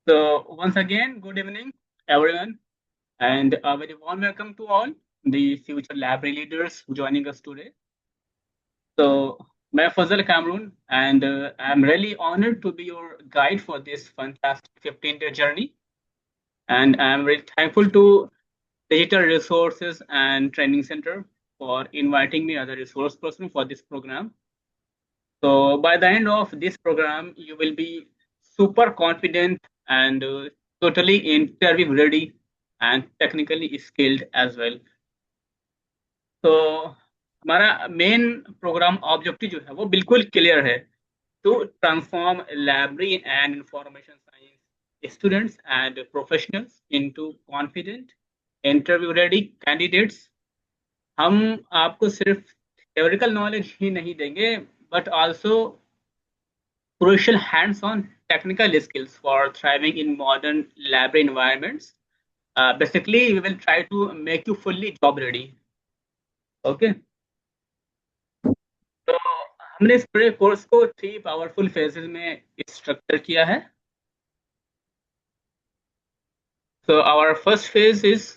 So once again, good evening, everyone, and a very warm welcome to all the future library leaders joining us today. So, I'm Fazal Kamrun, and I'm really honored to be your guide for this fantastic 15-day journey. And I'm very thankful to Digital Resources and Training Center for inviting me as a resource person for this program. So, by the end of this program, you will be super confident and totally interview ready and technically skilled as well. तो हमारा main program objective जो है वो बिल्कुल clear है to transform library and information science students and professionals into confident interview ready candidates. हम आपको सिर्फ थ्योरिकल नॉलेज ही नहीं देंगे but also crucial hands-on technical skills for thriving in modern library environments. Basically, we will try to make you fully job ready. Okay. तो हमने इस पूरे कोर्स को 3 पावरफुल फेजेस में स्ट्रक्चर किया है. So our first phase is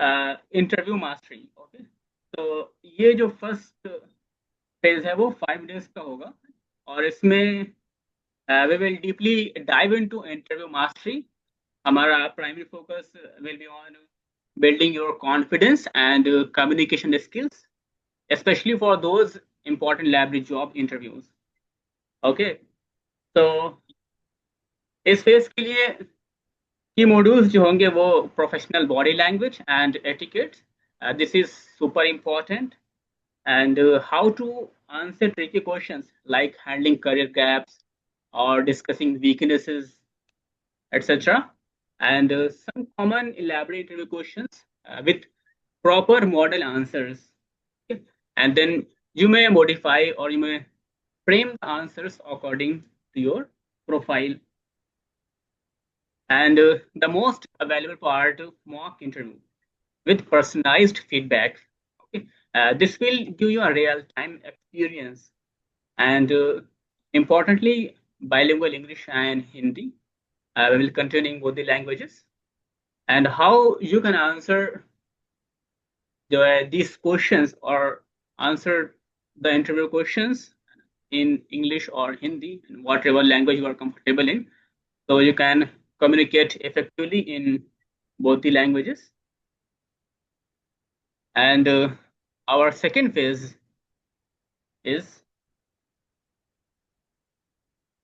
interview mastery. Okay, तो ये जो फर्स्ट फेज है वो 5 डेज का होगा और इसमें we will deeply dive into interview mastery. हमारा primary focus will be on building your confidence and communication skills, especially for those important library job interviews. Okay, so इस फेज के लिए की मॉड्यूल्स जो होंगे वो professional body language and etiquette. This is super important and how to answer tricky questions like handling career gaps or discussing weaknesses, etc. And some common elaborate interview questions with proper model answers. Okay? And then you may modify or you may frame the answers according to your profile. And the most valuable part of mock interview with personalized feedback. Okay, this will give you a real-time experience, and importantly, bilingual English and Hindi. We will containing both the languages, and how you can answer these questions or answer the interview questions in English or Hindi, in whatever language you are comfortable in. So you can communicate effectively in both the languages. And our second phase is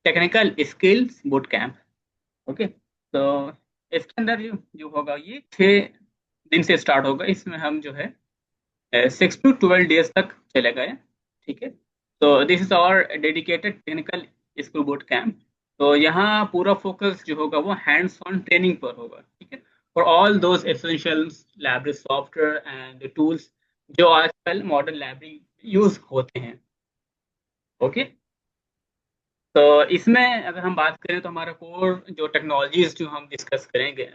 technical skills boot camp. Okay, तो इसके अंदर जो होगा ये 6 दिन से start होगा. इसमें हम जो है 6 to 12 डेज तक चले गए. ठीक है, तो this is our dedicated technical skill boot camp. तो यहाँ पूरा फोकस जो होगा वो हैंड्स ऑन ट्रेनिंग पर होगा. ठीक है, for all those essentials library software and tools जो आजकल मॉडर्न लाइब्रेरी यूज होते हैं. ओके, तो इसमें अगर हम बात करें तो हमारा कोर जो टेक्नोलॉजीज जो हम डिस्कस करेंगे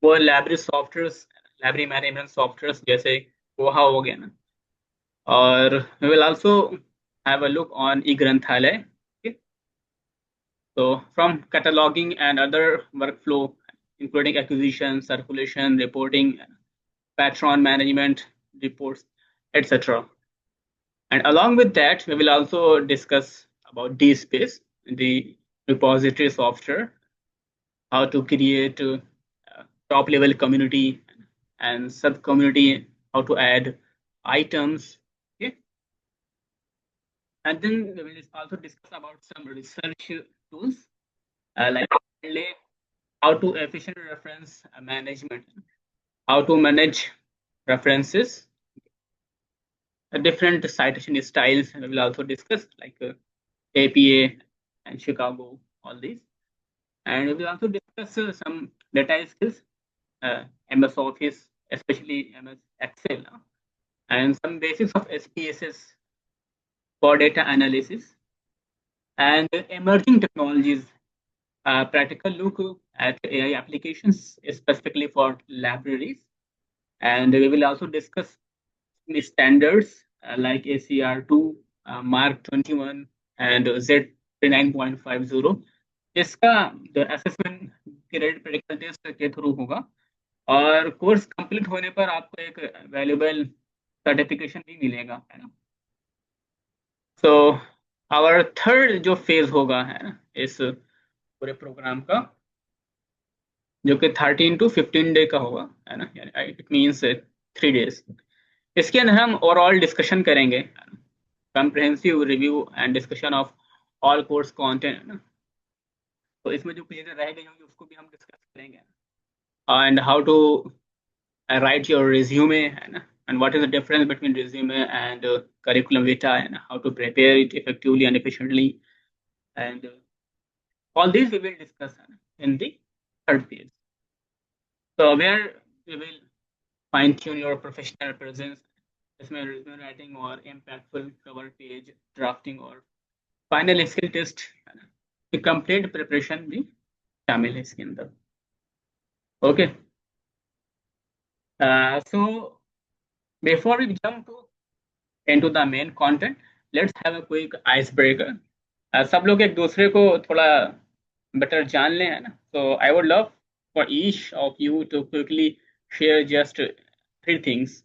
वो library software, library management software जैसे कोहा हो गया ना, और we will also have a look on E Granthalaya. So from cataloging and other workflow, including acquisition, circulation, reporting, patron management, reports, etc. And along with that, we will also discuss about DSpace, the repository software, how to create top level community and sub community, how to add items. Okay? And then we will also discuss about some research tools like how to efficient reference management, how to manage references, different citation styles. We will also discuss like APA and Chicago, all these. And we will also discuss some data skills, MS Office, especially MS Excel, and some basics of SPSS for data analysis, and emerging technologies, practical look at AI applications, specifically for libraries. And we will also discuss the standards like ACR2, Mark 21, and Z39.50। इसका जो assessment credit practical test के through होगा, और course complete होने पर आपको एक valuable certification भी मिलेगा, है ना। सो आवर थर्ड जो फेज होगा, है ना, इस पूरे प्रोग्राम का, जो कि 13 to 15 डे का होगा, है ना, इट मीन्स 3 डेज। इसके अंदर हम ओवरऑल डिस्कशन करेंगे, comprehensive review and discussion of all course content, है ना। तो इसमें जो चीजें रह गई होंगी उसको भी हम डिस्कस करेंगे, and how to write your resume, है ना, and what is the difference between resume and curriculum vitae, and how to prepare it effectively and efficiently, and all these we will discuss in the third phase. So where we will fine tune your professional presence, इसमें resume writing और impactful cover page drafting और final skill test, है ना, की complete preparation भी शामिल है इसके अंदर। Okay, so before we jump into the main content, let's have a quick icebreaker. सब लोग एक दूसरे को थोड़ा बेटर जान लें, है ना। So I would love for each of you to quickly share just 3 things.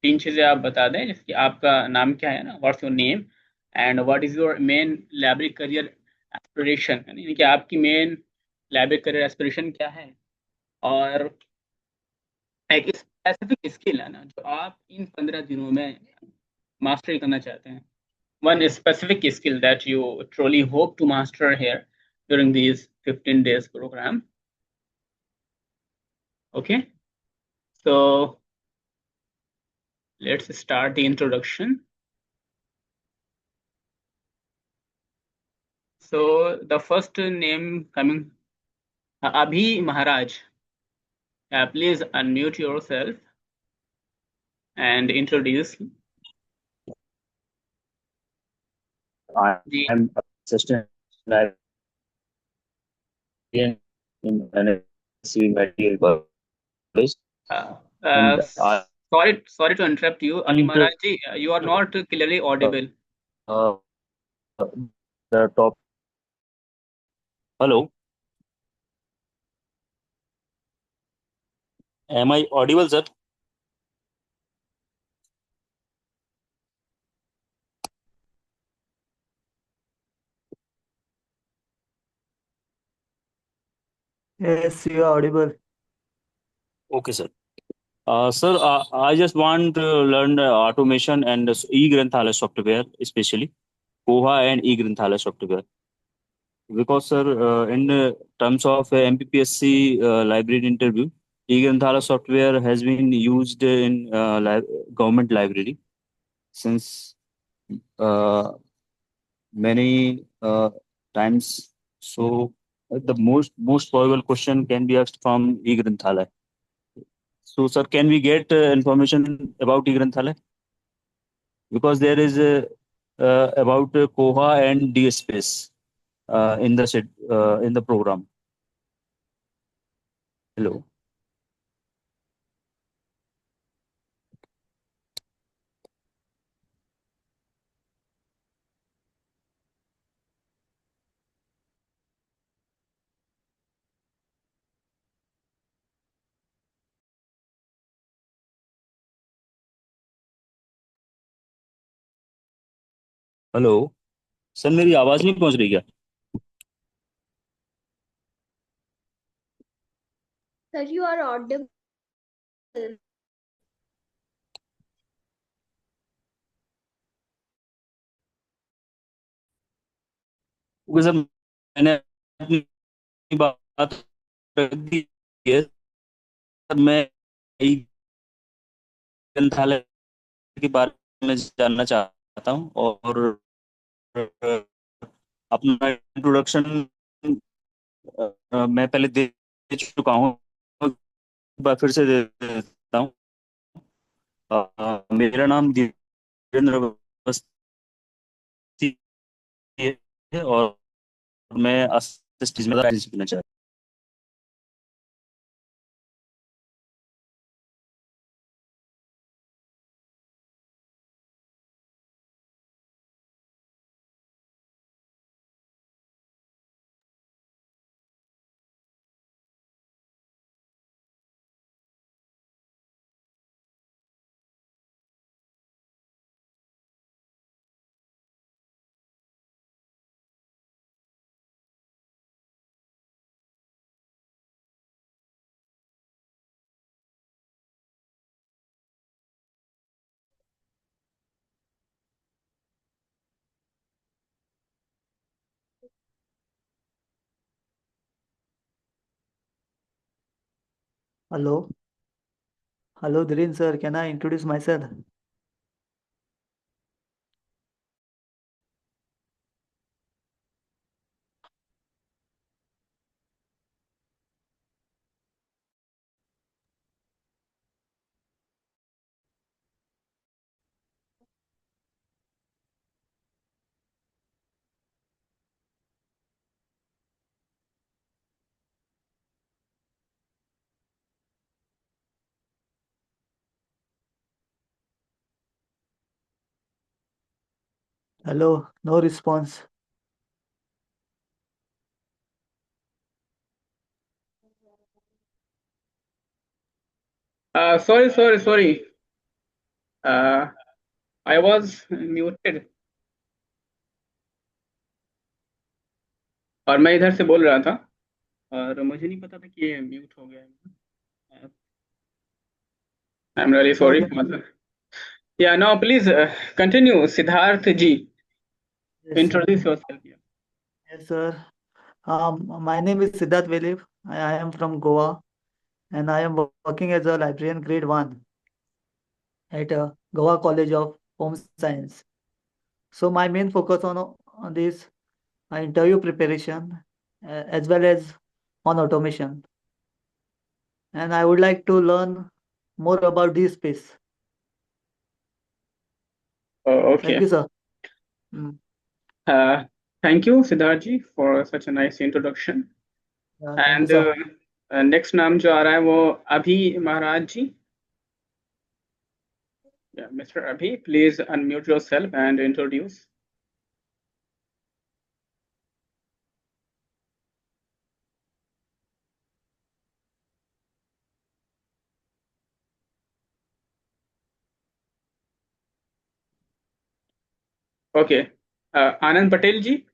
3 चीजें आप बता दें, जैसे कि आपका नाम क्या है ना, what's your name, and what is your main library career aspiration, यानी कि आपकी मेन लाइब्रेरी करियर एस्पिरेशन क्या है, और एक स्पेसिफिक स्किल है ना जो आप इन 15 दिनों में मास्टरी करना चाहते हैं। One specific skill that you truly hope to master here during these 15 days program. Okay, so let's start the introduction. So the first name coming, Abhi Maharaj. Please unmute yourself and introduce. I जी, am assistant librarian in NSC Medical College, uh, and I sorry to interrupt you, Abhi want Maharaj ji. You are not clearly audible. uh, the top. Hello, am I audible, sir? Yes, you are audible. Okay, sir. Sir, I just want to learn automation and e-Granthala software, especially Koha and e-Granthala software. Because, sir, in terms of MPPSC library interview, e-Granthala software has been used in government library since uh, many times. So the most probable question can be asked from e-Granthala. So, sir, can we get information about e-Granthala? Because there is about Koha and DSpace in the program. Hello. Hello sir, मेरी आवाज नहीं पहुंच रही क्या? Sir, you are audible. क्योंकि sir मैंने अपनी बात रख दी है। सर, मैं ई ग्रंथालय के बारे में जानना चाहता हूँ, और अपना इंट्रोडक्शन मैं पहले दे चुका हूँ, एक बार फिर से दे देता हूँ। मेरा नाम धीरेन्द्र अवस्थी है, और मैं असिस्टेंट में सीखना चाहता हूँ। Hello. Hello, Dhiren sir. Can I introduce myself? Hello. No response. Sorry. I was muted और मैं इधर से बोल रहा था और मुझे नहीं पता था कि ये म्यूट हो गया है। I am really No, sorry. Yeah, now please continue, Siddharth ji. yes, sir. Introduce yourself here. Yes, sir. My name is Siddharth Velif. I am from Goa and I am working as a librarian grade 1 at Goa College of Home Science. So my main focus on this interview preparation as well as on automation. And I would like to learn more about this space. Oh, Thank okay. you, sir. Mm, Thank you, Siddharth ji, for such a nice introduction. yeah, thank you, And sir. next नाम जो आ रहा है वो अभी महाराज जी. Yeah, Mr. Abhi, please unmute yourself and introduce. Okay. Anand Patel ji,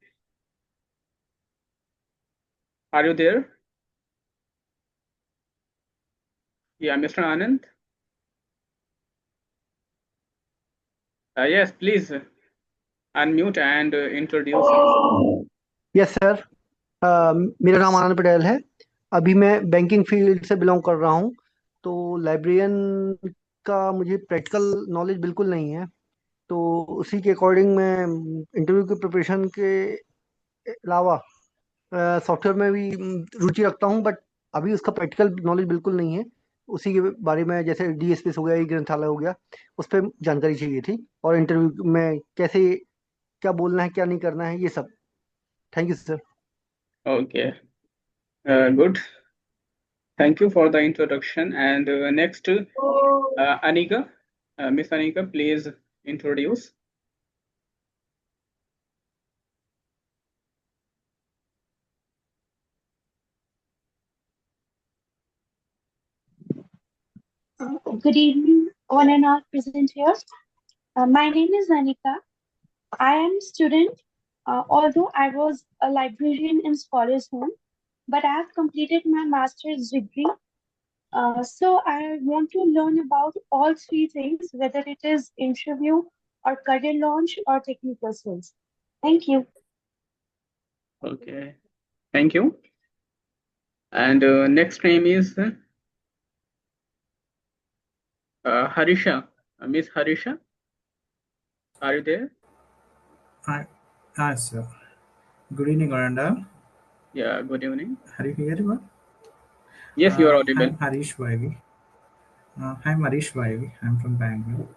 are you there? Yeah, Mr. Anand. Yes, please unmute and introduce yourself. Yes sir. मेरा नाम आनंद पटेल है। अभी मैं बैंकिंग फील्ड से बिलोंग कर रहा हूँ। तो लाइब्रेरियन का मुझे प्रैक्टिकल नॉलेज बिल्कुल नहीं है। तो उसी के अकॉर्डिंग मैं इंटरव्यू की प्रिपरेशन के अलावा सॉफ्टवेयर में भी रुचि रखता हूँ, बट अभी उसका प्रैक्टिकल नॉलेज बिल्कुल नहीं है। उसी के बारे में जैसे डीएसपीएस हो गया, ई ग्रंथालय हो गया, उस पर जानकारी चाहिए थी, और इंटरव्यू में कैसे क्या बोलना है क्या नहीं करना है ये सब। Thank you sir. Okay. Good. Thank you for the introduction. And next, Anika. Miss Anika, please introduce. Good evening, all and all present here. My name is Anika. I am student, although I was a librarian in Scholars Home, but I have completed my master's degree. So I want to learn about all three things, whether it is interview or career launch or technical skills. Thank you. Okay. Thank you. And next name is Harisha. Miss Harisha, are you there? Hi, sir. Good evening, Oranda. Yeah, good evening. Are you hearing me? Yes, you are audible. I'm Harish Vaigi. I'm Harish Vaigi. I'm from Bangalore.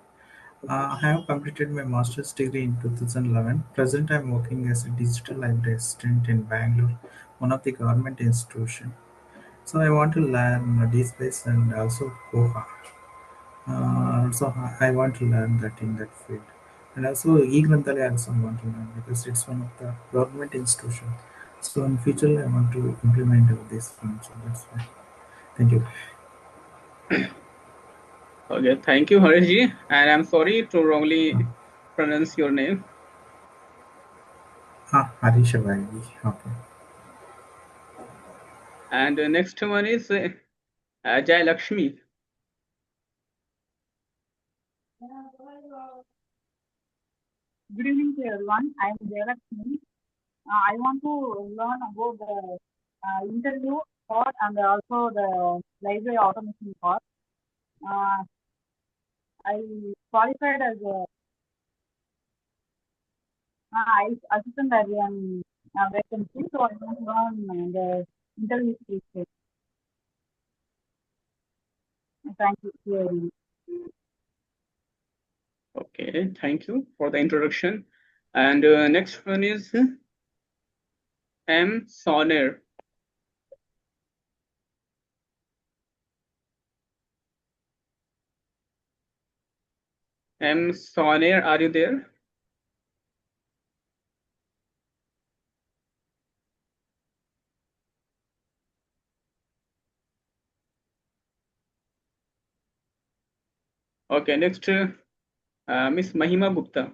I have completed my master's degree in 2011. Present, I'm working as a digital library assistant in Bangalore, one of the government institution. So I want to learn DSpace and also Koha. So I want to learn that in that field. And also e-Granthalaya also I want to learn because it's one of the government institution. So in future I want to implement this one. So that's why. Thank you. Okay, thank you, Harish ji. And I'm sorry to wrongly pronounce your name. Harish Vaigi. Okay. And next one is Jai Lakshmi. Good evening to everyone. I am Jayalakshmi. I want to learn about the interview part and also the library automation part. Uh, I qualified as a assistant librarian vacancy, so I went on the interview stage. Thank you. Very Okay, thank you for the introduction. And next one is M. Soner. M. Soner, are you there? Okay, next, Miss Mahima Gupta.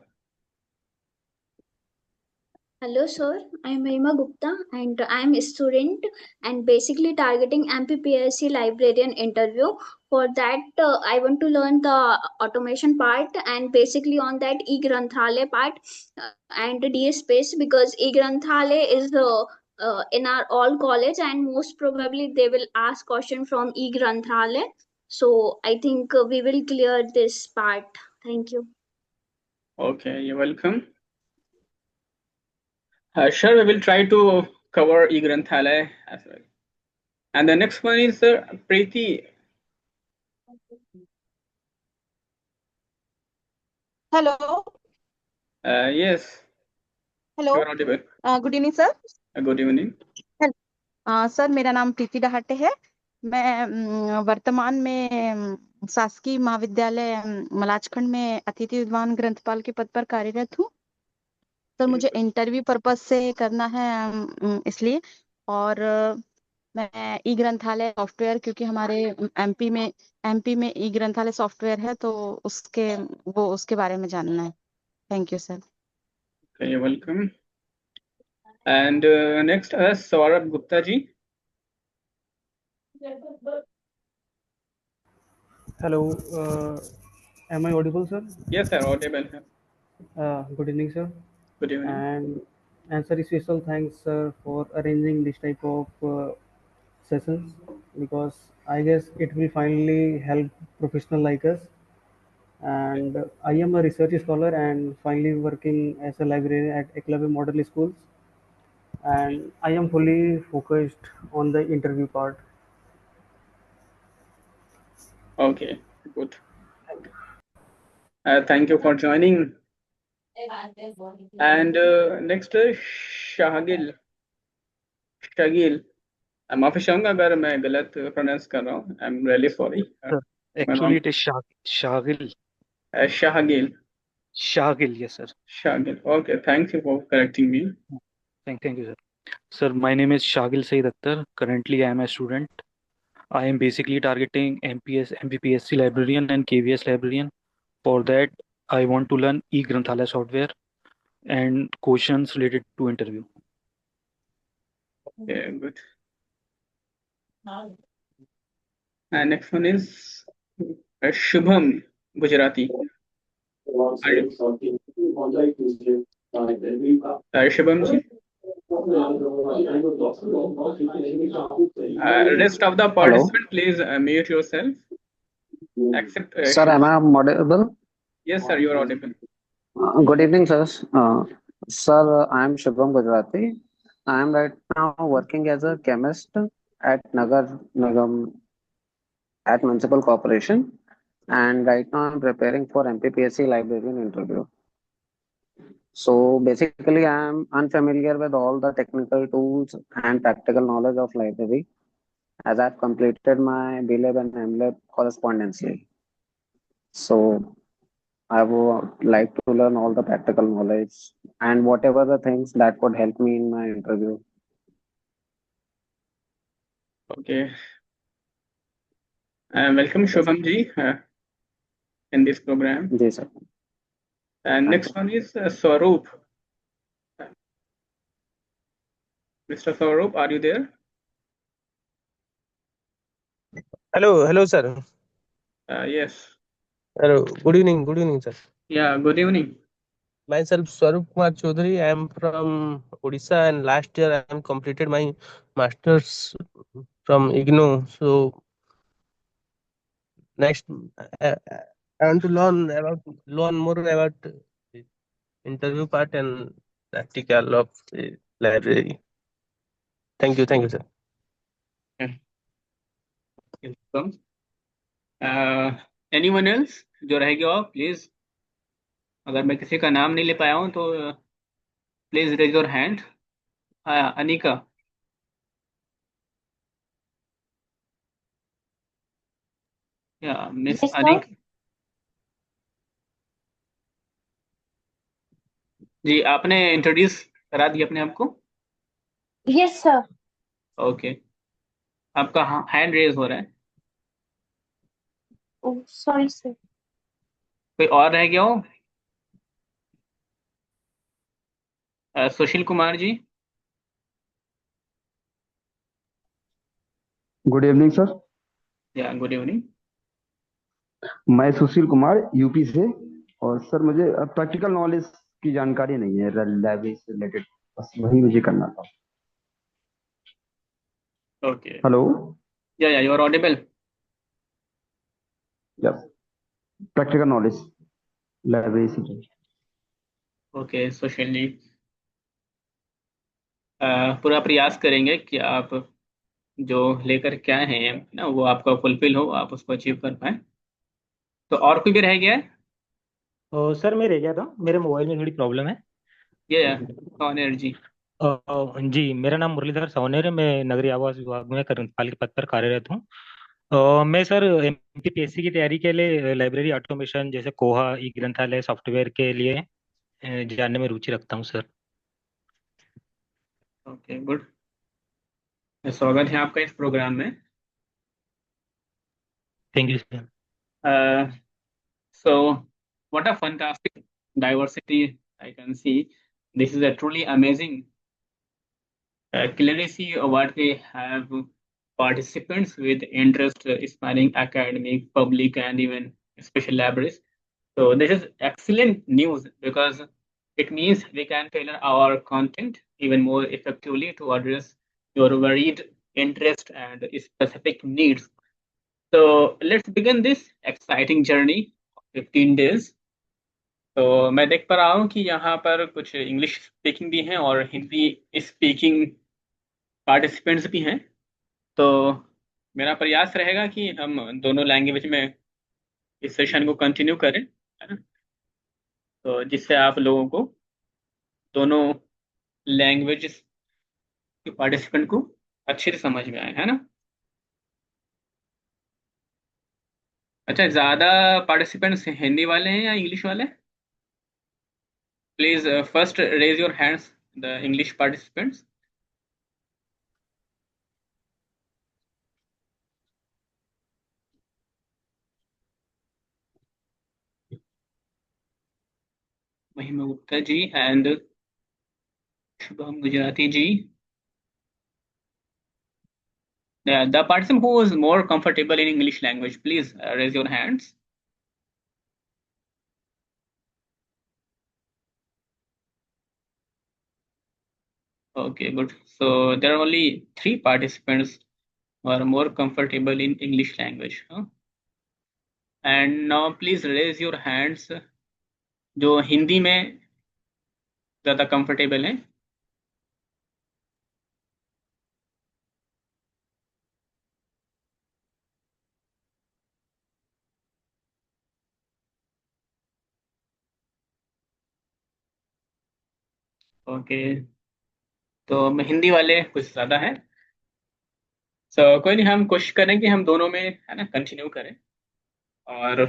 Hello, sir. I'm Mahima Gupta and I'm a student and basically targeting MPPSC librarian interview. For that, I want to learn the automation part and basically on that e-Granthale part and the DS space because e-Granthale is in our all college and most probably they will ask question from e-Granthale. So I think we will clear this part. Thank you. Okay, you're welcome. Sure, we will try to cover e-Granthale as well. And the next one is Preeti. Hello. Yes, hello you are audible. Good evening sir Good evening. Sir मेरा नाम प्रीति डहाटे है मैं वर्तमान में शासकीय महाविद्यालय मलाजखंड में अतिथि विद्वान ग्रंथपाल के पद पर कार्यरत हूँ सर मुझे इंटरव्यू पर्पज से करना है इसलिए और मैं ई ग्रंथालय सॉफ्टवेयर क्योंकि हमारे एमपी में ई ग्रंथालय सॉफ्टवेयर है तो उसके बारे में जानना है thank you sir Okay, you're welcome. And next, Saurabh Gupta ji. Hello, am I audible, sir? Yes, sir, audible. Good evening, sir. Good evening. And sir, special thanks, sir, for arranging this type of sessions because I guess it will finally help professional like us. And I am a research scholar and finally working as a librarian at Eklavya Model Schools. And I am fully focused on the interview part. Okay, good. Thank you for joining. And next, Shagil. माफी चाहूंगा अगर मैं गलत pronounce कर रहा हूँ. I'm really sorry. Actually, it is Shagil. Shahagil. Shagil, yes, sir. Shagil. Okay, thank you for correcting me. Thank you, sir. Sir, my name is Shagil Saeed Akhtar. Currently, I am a student. I am basically targeting MPPSC librarian and KVS librarian. For that, I want to learn e-Granthalaya software and questions related to interview. Okay, good. And next one is Shubham Gujarati. Shubham ji. Rest of the participant, please mute yourself. Except. Sir, am I audible? Yes, sir, you are audible. Good evening, sir. Sir, I am Shubham Gujarati. I am right now working as a chemist at Nagar Nigam at Municipal Corporation, and right now I'm preparing for MPPSC librarian interview. So basically, I am unfamiliar with all the technical tools and practical knowledge of library, as I've completed my BLab and MLab correspondingly. So I would like to learn all the practical knowledge and whatever the things that could help me in my interview. Okay. Welcome, Shubham ji, in this program. Yes, sir. And next one is Swaroop. Mr. Swaroop, are you there? Hello, sir. Yes. Hello, good evening, sir. Yeah, good evening. Myself, Swarup Kumar Chaudhary. I am from Odisha, and last year I am completed my masters from IGNOU. So next, I want to learn more about the interview part and practical of the library. Thank you, sir. Welcome. Anyone else जो रह गया हो please, अगर मैं किसी का नाम नहीं ले पाया हूँ तो प्लीज रेज योर हैंड। हाँ, अनिका। या मिस Yes, sir. अनिक जी, आपने इंट्रोड्यूस करा दिया अपने आप को? Yes, sir. ओके, आपका हैंड रेज हो रहा है। Oh, sorry, sir. कोई और रह गया हो? Sushil Kumar ji. Good evening sir. Yeah good evening. मैं सुशील कुमार यूपी से, और सर मुझे प्रैक्टिकल नॉलेज की जानकारी नहीं है लाइब्रेरी से रिलेटेड, बस वही मुझे करना था। Okay, hello. Yeah you are audible. Yes, practical knowledge library से related। ओके सुशील जी, पूरा प्रयास करेंगे कि आप जो लेकर क्या हैं ना वो आपका फुलफिल हो, आप उसको अचीव कर पाए। तो और कोई भी रह गया है? सर मैं रह गया था, मेरे मोबाइल में थोड़ी प्रॉब्लम है। ये कौन है जी? जी, मेरा नाम मुरलीधर सौनेर है, मैं नगरीय आवास विभाग में कार्यपाल के पद पर कार्यरत हूँ। मैं सर एमपीपीएससी की तैयारी के लिए लाइब्रेरी ऑटोमेशन जैसे कोहा ई ग्रंथालय सॉफ्टवेयर के लिए जानने में रुचि रखता हूँ सर। ओके गुड, स्वागत है आपका इस प्रोग्राम में। Thank you sir. So what a fantastic diversity I can see. This is a truly amazing. Clearly see what we have participants with interest spanning academic, public, and even special libraries. So this is excellent news because it means we can tailor our content even more effectively to address your varied interest and specific needs. So let's begin this exciting journey of 15 days. तो मैं देख पा रहा हूँ कि यहाँ पर कुछ इंग्लिश स्पीकिंग भी हैं और हिंदी स्पीकिंग पार्टिसिपेंट्स भी हैं। तो मेरा प्रयास रहेगा कि हम दोनों लैंग्वेज में इस सेशन को कंटिन्यू करें, है ना? तो जिससे आप लोगों को दोनों लैंग्वेज के पार्टिसिपेंट को अच्छे से समझ में आए, है ना? अच्छा, ज़्यादा पार्टिसिपेंट्स हिंदी वाले हैं या इंग्लिश वाले? Please first raise your hands the English participants. Mahima Gupta ji and Shubham Gujarati ji. The person who is more comfortable in English language, please raise your hands. Okay, good. So there are only 3 participants who are more comfortable in English language. Huh? And now please raise your hands जो हिंदी में ज़्यादा comfortable हैं। Okay, तो हिंदी वाले कुछ ज़्यादा हैं। कोई नहीं, हम कोशिश करें कि हम दोनों में, है ना, कंटिन्यू करें। और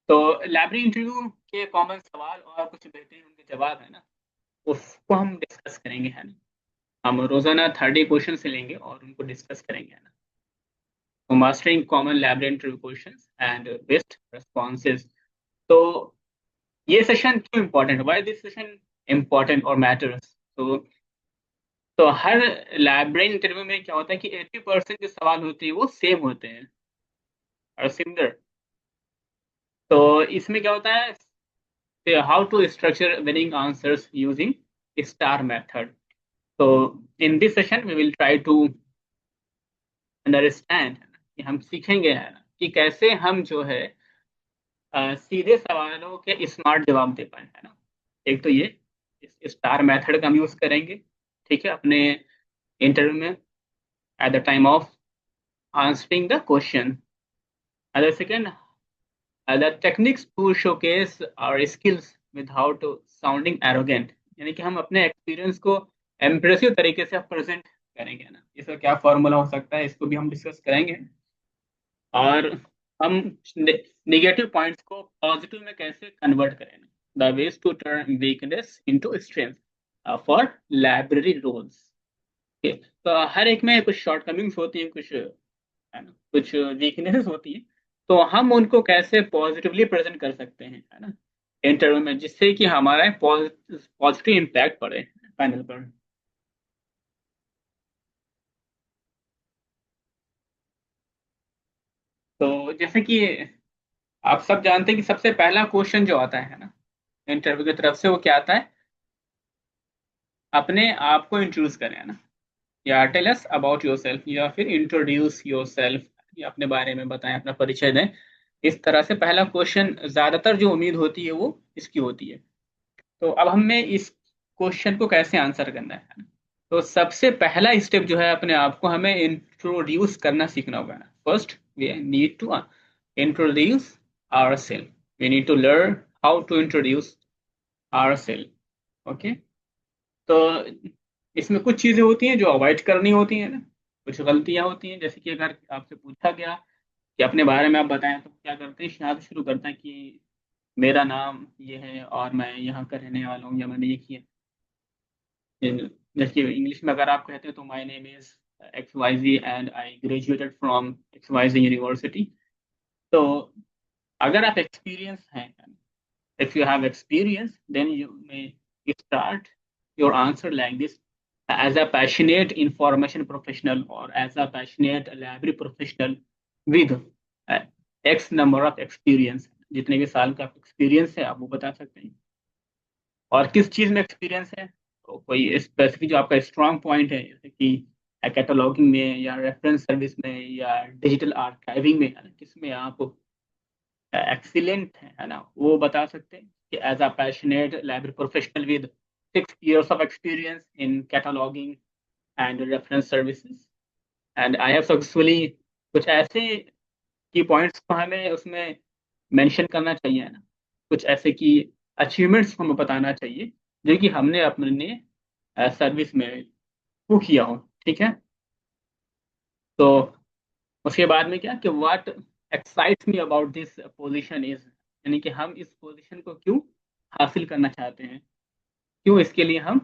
तो लाइब्रेरी इंटरव्यू के कॉमन सवाल और कुछ बेहतरीन उनके जवाब है ना, उसको हम डिस्कस करेंगे, है ना। हम रोजाना 30 क्वेश्चन से लेंगे और उनको डिस्कस करेंगे, है ना। तो mastering common library interview questions and best responses. तो ये सेशन क्यों important, why this session important और मैटर्स? तो हर लाइब्रेरी इंटरव्यू में क्या होता है कि 80% जो सवाल होते हैं वो सेम होते हैं और सिमिलर। तो इसमें क्या होता है, how to structure winning answers using STAR method. तो in this session we will try to understand कि हम सीखेंगे है ना कि कैसे हम जो है सीधे सवालों के स्मार्ट जवाब दे पाए, है ना। एक तो ये स्टार मेथड का हम यूज करेंगे, ठीक है, अपने इंटरव्यू में at the time of answering the question. And the second, the techniques to showcase our skills without sounding arrogant. यानी कि हम अपने एक्सपीरियंस को इम्प्रेसिव तरीके से प्रेजेंट करेंगे ना। इसका क्या फॉर्मूला हो सकता है, इसको भी हम डिस्कस करेंगे। और हम नेगेटिव पॉइंट्स को पॉजिटिव में कैसे कन्वर्ट करें, the ways to turn weakness into strength for library roles. तो हर एक में कुछ शॉर्टकमिंग्स होती हैं, कुछ है ना, कुछ वीकनेसेस होती है, तो हम उनको कैसे पॉजिटिवली प्रेजेंट कर सकते हैं, है ना, इंटरव्यू में, जिससे कि हमारा पॉजिटिव इम्पैक्ट पड़े पैनल पर। तो जैसे कि आप सब जानते हैं कि सबसे पहला क्वेश्चन जो आता है ना इंटरव्यू की तरफ से, वो क्या आता है, अपने आप को इंट्रोड्यूस करें, है ना, या टेल अस अबाउट योरसेल्फ, या फिर इंट्रोड्यूस योरसेल्फ, या अपने बारे में बताएं, अपना परिचय दें। इस तरह से पहला क्वेश्चन ज्यादातर जो उम्मीद होती है वो इसकी होती है। तो अब हमें इस क्वेश्चन को कैसे आंसर करना है, तो सबसे पहला स्टेप जो है, अपने आप को हमें इंट्रोड्यूस करना सीखना होगा। First we need to introduce ourself, we need to learn how to introduce ourself. Okay, तो इसमें कुछ चीजें होती हैं जो अवॉइड करनी होती हैं ना, कुछ गलतियां होती हैं। जैसे कि अगर आपसे पूछा गया कि अपने बारे में आप बताएं, तो क्या करते हैं, यहाँ से शुरू करते हैं कि मेरा नाम ये है और मैं यहाँ का रहने वाला हूँ, या मैंने ये किया। जैसे इंग्लिश में अगर आप कहते हैं तो my name is XYZ and I graduated from XYZ university. तो अगर आप एक्सपीरियंस हैं, if you have experience, then you may start your answer like this, as a passionate information professional or as a passionate library professional with X number of experience। जितने भी साल का experience है आप वो बता सकते हैं, और किस चीज में एक्सपीरियंस है, तो कोई स्पेसिफिक जो आपका स्ट्रॉन्ग पॉइंट है, जैसे कि कैटलॉगिंग में, या रेफरेंस सर्विस में, या डिजिटल आर्काइविंग में, है ना, किसमें आप एक्सीलेंट है ना, वो बता सकते हैं कि as a passionate library professional with 6 years of experience in cataloging and reference services and I have successfully, कुछ ऐसे की पॉइंट्स को हमें उसमें मेंशन करना चाहिए ना, कुछ ऐसे की अचीवमेंट्स को हमें बताना चाहिए जो कि हमने अपने सर्विस में वो किया हो, ठीक है। तो उसके बाद में क्या कि what excites me about this position is, यानी कि हम इस पोजीशन को क्यों हासिल करना चाहते हैं, क्यों इसके लिए हम,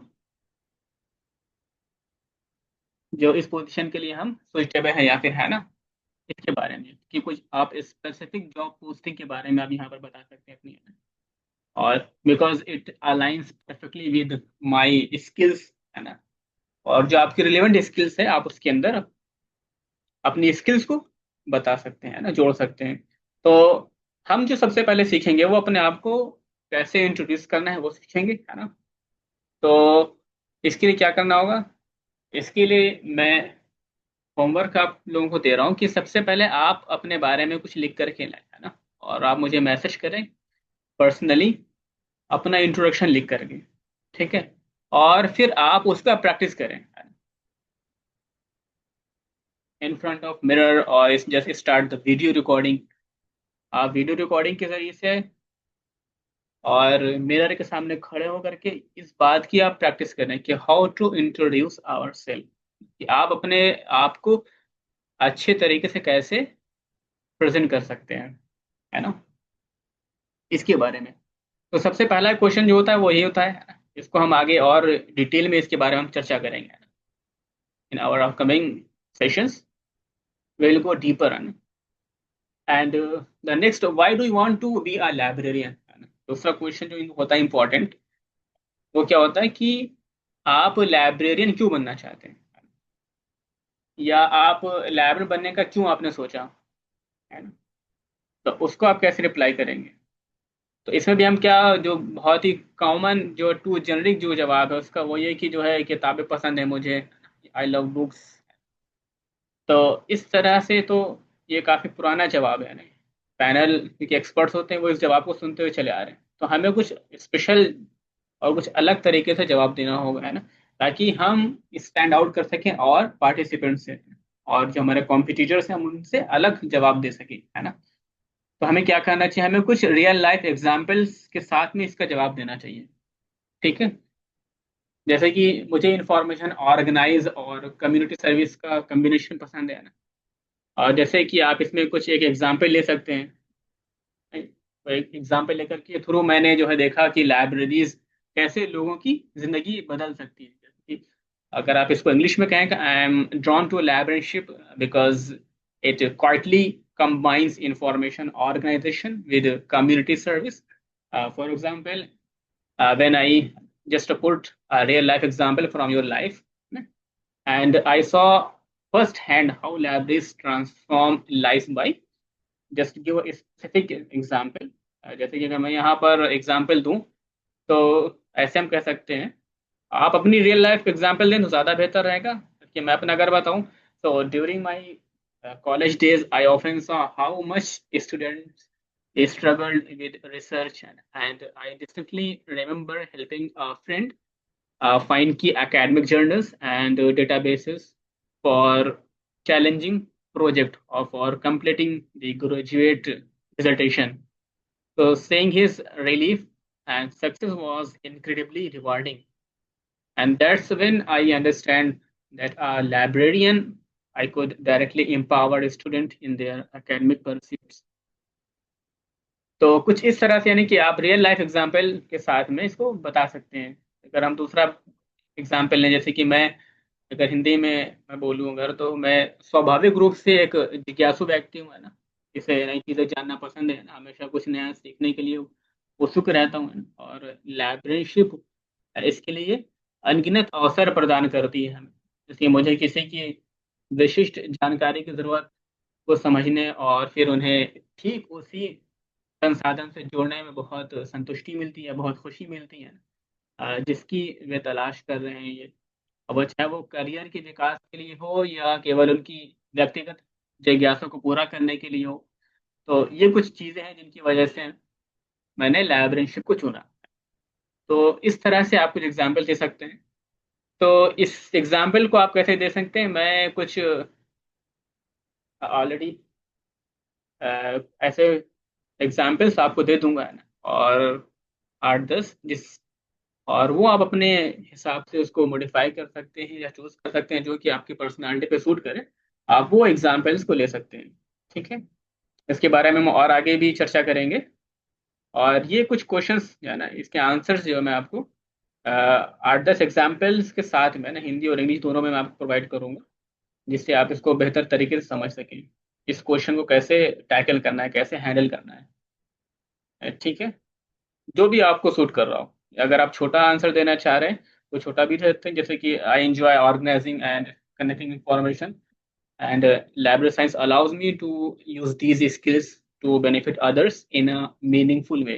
जो इस पोजीशन के लिए हम सुइटेबल है, या फिर है ना, इसके बारे में कि कुछ आप स्पेसिफिक जॉब पोस्टिंग के बारे में आप यहाँ पर बता सकते हैं अपनी, और because it aligns perfectly with my skills, है ना, और जो आपकी रिलेवेंट स्किल्स है आप उसके अंदर अपनी स्किल्स को बता सकते हैं ना, जोड़ सकते हैं। तो हम जो सबसे पहले सीखेंगे वो अपने आप को कैसे इंट्रोड्यूस करना है वो सीखेंगे, है ना। तो इसके लिए क्या करना होगा, इसके लिए मैं होमवर्क आप लोगों को दे रहा हूँ कि सबसे पहले आप अपने बारे में कुछ लिख करके लाएं, है ना, और आप मुझे मैसेज करें पर्सनली अपना इंट्रोडक्शन लिख करके, ठीक है, और फिर आप उसका प्रैक्टिस करें इन फ्रंट ऑफ मिरर, और जैसे स्टार्ट द वीडियो रिकॉर्डिंग, आप वीडियो रिकॉर्डिंग के जरिए से और मिरर के सामने खड़े होकर के इस बात की आप प्रैक्टिस करें कि how to introduce our self, कि आप अपने आप को अच्छे तरीके से कैसे प्रेजेंट कर सकते हैं, है ना, इसके बारे में। तो सबसे पहला क्वेश्चन जो होता है वो ये होता है, इसको हम आगे और डिटेल में इसके बारे में हम चर्चा करेंगे in our upcoming sessions, we will go deeper and the next, why do you want to be a librarian. दूसरा क्वेश्चन जो होता है इंपॉर्टेंट, वो क्या होता है कि आप लाइब्रेरियन क्यों बनना चाहते हैं, या आप लाइब्रेरियन बनने का क्यों आपने सोचा, है ना, तो उसको आप कैसे रिप्लाई करेंगे। तो इसमें भी हम क्या, जो बहुत ही कॉमन जो टू जेनरिक जो जवाब है उसका वो ये कि जो है किताबें पसंद है मुझे, आई लव बुक्स। तो इस तरह से तो ये काफ़ी पुराना जवाब है। नहीं, पैनल के एक्सपर्ट्स होते हैं, वो इस जवाब को सुनते हुए चले आ रहे हैं, तो हमें कुछ स्पेशल और कुछ अलग तरीके से जवाब देना होगा, है ना, ताकि हम स्टैंड आउट कर सकें और पार्टिसिपेंट से और जो हमारे कॉम्पिटिटर्स हैं हम उनसे अलग जवाब दे सकें, है ना। तो हमें क्या करना चाहिए, हमें कुछ रियल लाइफ एग्जाम्पल्स के साथ में इसका जवाब देना चाहिए। ठीक है, जैसे कि मुझे इंफॉर्मेशन ऑर्गेनाइज और कम्युनिटी सर्विस का कम्बिनेशन पसंद है ना, और जैसे कि आप इसमें कुछ एक एग्जाम्पल ले सकते हैं। तो एक एग्जाम्पल लेकर के थ्रू मैंने जो है देखा कि लाइब्रेरीज कैसे लोगों की जिंदगी बदल सकती है। जैसे कि अगर आप इसको इंग्लिश में कहें, I am drawn to librarianship because it quietly combines information organization with community service. For example, when I just put a real life example from your life, and I saw firsthand how libraries transform lives by just give a specific example. जैसे कि अगर मैं यहाँ पर example दूं तो ऐसे हम कह सकते हैं, आप अपनी रियल लाइफ एग्जाम्पल दें तो ज़्यादा बेहतर रहेगा कि मैं अपना अगर बताऊं। तो during my college days, I often saw how much students struggled with research, and I distinctly remember helping a friend find key academic journals and databases for challenging project or for completing the graduate dissertation. So seeing his relief and success was incredibly rewarding. And that's when I understand that a librarian, I could directly empower a student in their academic pursuits. तो कुछ इस तरह से, यानी कि आप real life example के साथ में इसको बता सकते हैं। अगर हम दूसरा एग्जाम्पल लें, जैसे कि मैं अगर हिंदी में मैं बोलूँ अगर, तो मैं स्वाभाविक रूप से एक जिज्ञासु व्यक्ति हूँ, है ना, जिसे नई चीज़ें जानना पसंद है ना, हमेशा कुछ नया सीखने के लिए उत्सुक रहता हूँ, है ना? और लाइब्रेरीशिप इसके लिए अनगिनत अवसर प्रदान करती है हमें। जैसे मुझे किसी की विशिष्ट जानकारी की जरूरत को समझने और फिर उन्हें ठीक उसी संसाधन से जोड़ने में बहुत संतुष्टि मिलती है, बहुत खुशी मिलती है, जिसकी वे तलाश कर रहे हैं। ये अब वो चाहे वो करियर के विकास के लिए हो या केवल उनकी व्यक्तिगत जिज्ञासा को पूरा करने के लिए हो, तो ये कुछ चीज़ें हैं जिनकी वजह से मैंने लाइब्रेरीशिप को चुना। तो इस तरह से आप कुछ एग्जाम्पल दे सकते हैं। तो इस एग्जाम्पल को आप कैसे दे सकते हैं, मैं कुछ ऑलरेडी ऐसे एग्जाम्पल्स आपको दे दूंगा, है ना, और 8-10 जिस, और वो आप अपने हिसाब से उसको मॉडिफाई कर सकते हैं या चूज कर सकते हैं जो कि आपकी पर्सनालिटी पे सूट करे। आप वो एग्जाम्पल्स को ले सकते हैं। ठीक है, इसके बारे में हम और आगे भी चर्चा करेंगे। और ये कुछ क्वेश्चंस जो है ना, इसके आंसर्स जो मैं आपको 8-10 एग्जाम्पल्स के साथ में ना, हिंदी और इंग्लिश दोनों में मैं आपको प्रोवाइड करूंगा, जिससे आप इसको बेहतर तरीके से समझ सकें, इस क्वेश्चन को कैसे टैकल करना है, कैसे हैंडल करना है। ठीक है, जो भी आपको सूट कर रहा हो। अगर आप छोटा आंसर देना चाह रहे हैं तो छोटा भी दे सकते हैं, जैसे कि I enjoy organising and connecting information and library science allows me to use these skills to benefit others in a meaningful way.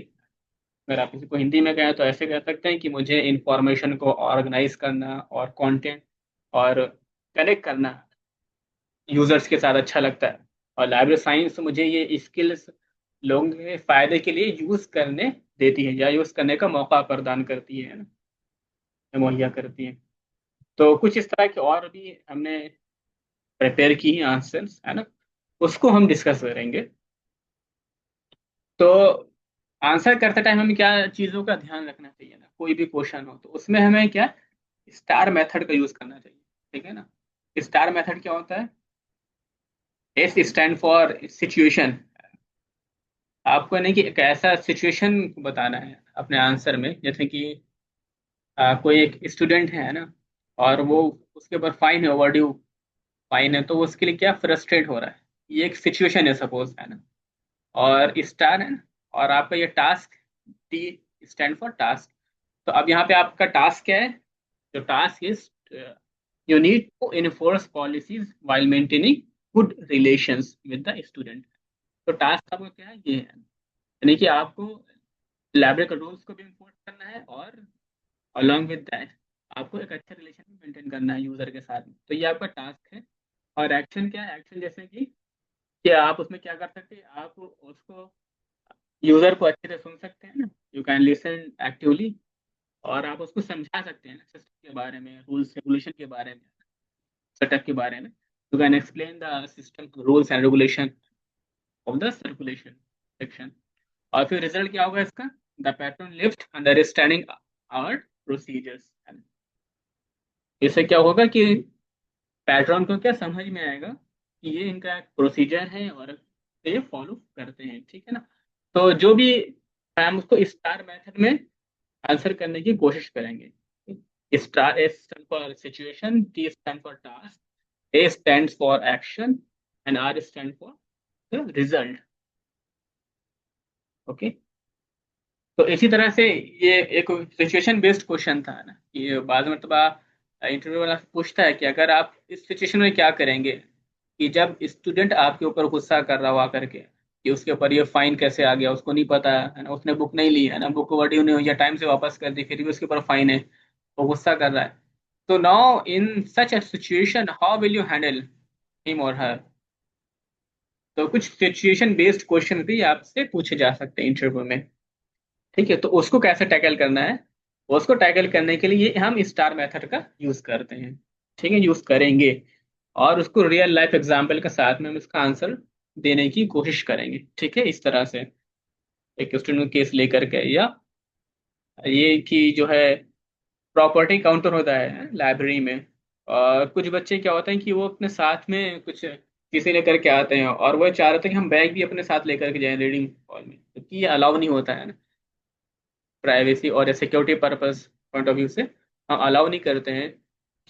अगर आप किसी को हिंदी में कहें तो ऐसे कह सकते हैं कि मुझे इंफॉर्मेशन को ऑर्गेनाइज करना और कंटेंट और कनेक्ट करना यूजर्स के साथ अच्छा लगता है, और लाइब्रेरी साइंस मुझे ये स्किल्स लोगों के फायदे के लिए यूज करने देती है या यूज करने का मौका प्रदान करती है ना, मुहैया करती है। तो कुछ इस तरह के और भी हमने प्रिपेयर की है आंसर्स, है ना, उसको हम डिस्कस करेंगे। तो आंसर करते टाइम हमें क्या चीज़ों का ध्यान रखना चाहिए ना, कोई भी क्वेश्चन हो तो उसमें हमें क्या स्टार मेथड का यूज करना चाहिए। ठीक है ना, स्टार मेथड क्या होता है, एस स्टैंड फॉर सिचुएशन। आपको नहीं कि एक ऐसा सिचुएशन बताना है अपने आंसर में, जैसे कि कोई एक स्टूडेंट है ना, और वो उसके ऊपर फाइन है, ओवरड्यू फाइन है, तो वो उसके लिए क्या फ्रस्ट्रेट हो रहा है, ये एक सिचुएशन है सपोज, है ना, और स्टार है ना, और आपका ये task, T stand for task. तो अब यहाँ पे आपका टास्क क्या है, जो task is you need to enforce policies while maintaining good relations with the student. तो टास्क आपका क्या है, ये है, यानी कि आपको लाइब्रेरी का रूल्स को भी इन्फोर्स करना है और अलॉन्ग विद दैट आपको एक अच्छा रिलेशन मेंटेन करना है यूजर के साथ में। तो ये आपका टास्क है। और एक्शन क्या है? एक्शन जैसे कि आप उसमें क्या कर सकते हैं, आप उसको यूजर को अच्छे से सुन सकते हैं ना, यू कैन लिसन एक्टिवली। और आप उसको समझा सकते हैं सिस्टम के बारे में, रूल्स रेगुलेशन के बारे में, सेटअप के बारे में। You can explain the system rules and regulation of the circulation section. और फिर रिजल्ट क्या होगा इसका? The patron left understanding our procedures. इससे क्या होगा कि पैटर्न को क्या समझ में आएगा कि ये इनका एक प्रोसीजर है और ये फॉलो करते हैं, ठीक है ना। तो जो भी हम उसको स्टार मेथड में आंसर करने की कोशिश करेंगे। STAR, S stand for situation, T stand for task, A stand for action and R stand for the result. Okay. तो इसी तरह से ये एक सिचुएशन बेस्ड क्वेश्चन था ना, कि बाद में इंटरव्यू वाला पूछता है कि अगर आप इस सिचुएशन में क्या करेंगे, कि जब स्टूडेंट आपके ऊपर गुस्सा कर रहा हुआ करके कि उसके ऊपर ये फाइन कैसे आ गया, उसको नहीं पता है ना, उसने बुक नहीं ली है ना, बुक को वर्डी नहीं हुई या टाइम से वापस कर दी, फिर भी उसके ऊपर फाइन है, वो गुस्सा कर रहा है। तो now in such a situation how will you handle him और हर? तो कुछ सिचुएशन बेस्ड क्वेश्चन भी आपसे पूछे जा सकते हैं इंटरव्यू में, ठीक है। तो उसको कैसे टैकल करना है, उसको टैकल करने के लिए हम स्टार मेथड का यूज करते हैं, ठीक है, यूज करेंगे। और उसको रियल लाइफ एग्जाम्पल के साथ में हम इसका आंसर देने की कोशिश करेंगे, ठीक है। इस तरह से एक स्टूडेंट केस लेकर के, या ये कि जो है प्रॉपर्टी काउंटर होता है लाइब्रेरी में, और कुछ बच्चे क्या होते हैं कि वो अपने साथ में कुछ चीजें लेकर के आते हैं और वो चाह रहे थे कि हम बैग भी अपने साथ लेकर के जाएं रीडिंग हॉल में, क्योंकि ये अलाउ नहीं होता है ना, प्राइवेसी और security purpose point of view से हम अलाउ नहीं करते हैं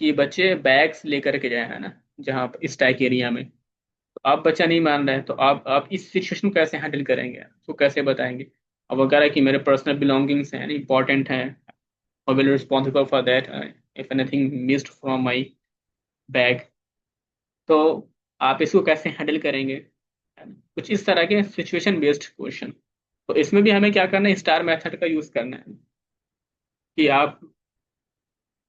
कि बच्चे बैग्स लेकर के जाए, है ना, जहाँ इस टाइप एरिया में। तो आप बच्चा नहीं मान रहे हैं, तो आप इस सिचुएशन को कैसे हैंडल करेंगे, उसको कैसे बताएंगे? अब वो कह रहा है कि मेरे पर्सनल बिलोंगिंग्स हैं, इंपॉर्टेंट हैं, I will responsible for that if anything missed from my bag. तो आप इसको कैसे हैंडल करेंगे? कुछ इस तरह के सिचुएशन बेस्ड क्वेश्चन। तो इसमें भी हमें क्या करना है, स्टार मेथड का यूज करना है कि आप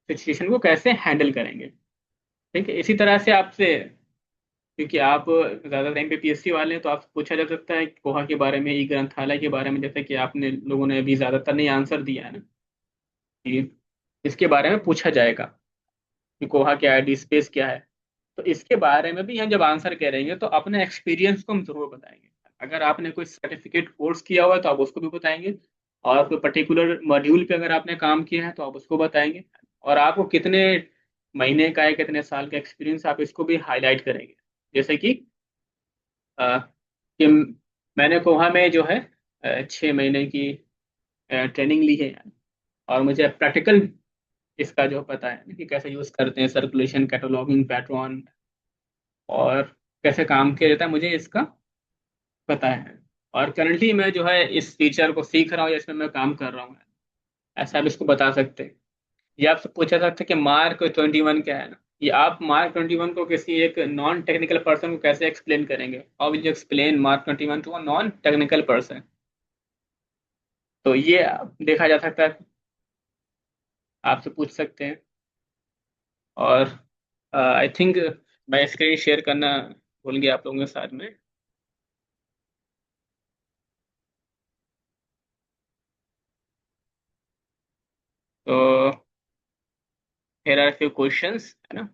सिचुएशन को कैसे हैंडल करेंगे, ठीक है। इसी तरह से आपसे, क्योंकि आप ज़्यादा एमपीपीएससी वाले हैं, तो आपसे पूछा जा सकता है पोहा के बारे में, ई ग्रंथालय के बारे में, जैसे कि आपने लोगों ने अभी ज़्यादातर नहीं आंसर दिया है ना, कि इसके बारे में पूछा जाएगा कि कोहा क्या है, डी स्पेस क्या है। तो इसके बारे में भी हम जब आंसर करेंगे तो अपने एक्सपीरियंस को हम जरूर बताएंगे। अगर आपने कोई सर्टिफिकेट कोर्स किया हुआ है तो आप उसको भी बताएंगे, और कोई पर्टिकुलर मॉड्यूल पे अगर आपने काम किया है तो आप उसको बताएंगे, और आपको कितने महीने का है, कितने साल का एक्सपीरियंस, आप इसको भी हाईलाइट करेंगे। जैसे कि कि मैंने कोहा में जो है 6 महीने की ट्रेनिंग ली है, और मुझे प्रैक्टिकल इसका जो पता है कि कैसे यूज करते हैं सर्कुलेशन, कैटलॉगिंग, पैटर्न, और कैसे काम किया जाता है, मुझे इसका पता है। और करंटली मैं जो है इस फीचर को सीख रहा हूँ या इसमें मैं काम कर रहा हूँ, ऐसा आप इसको बता सकते हैं। ये आपसे पूछा जा सकता है कि मार्क 21 क्या है ना, ये आप मार्क 21 को किसी एक नॉन टेक्निकल पर्सन को कैसे एक्सप्लेन करेंगे, how will you explain mark 21 to a non technical person? तो ये देखा जा सकता है, आपसे पूछ सकते हैं। और आई थिंक मैं स्क्रीन शेयर करना भूल गया आप लोगों के साथ में। तो here are a few questions, है ना।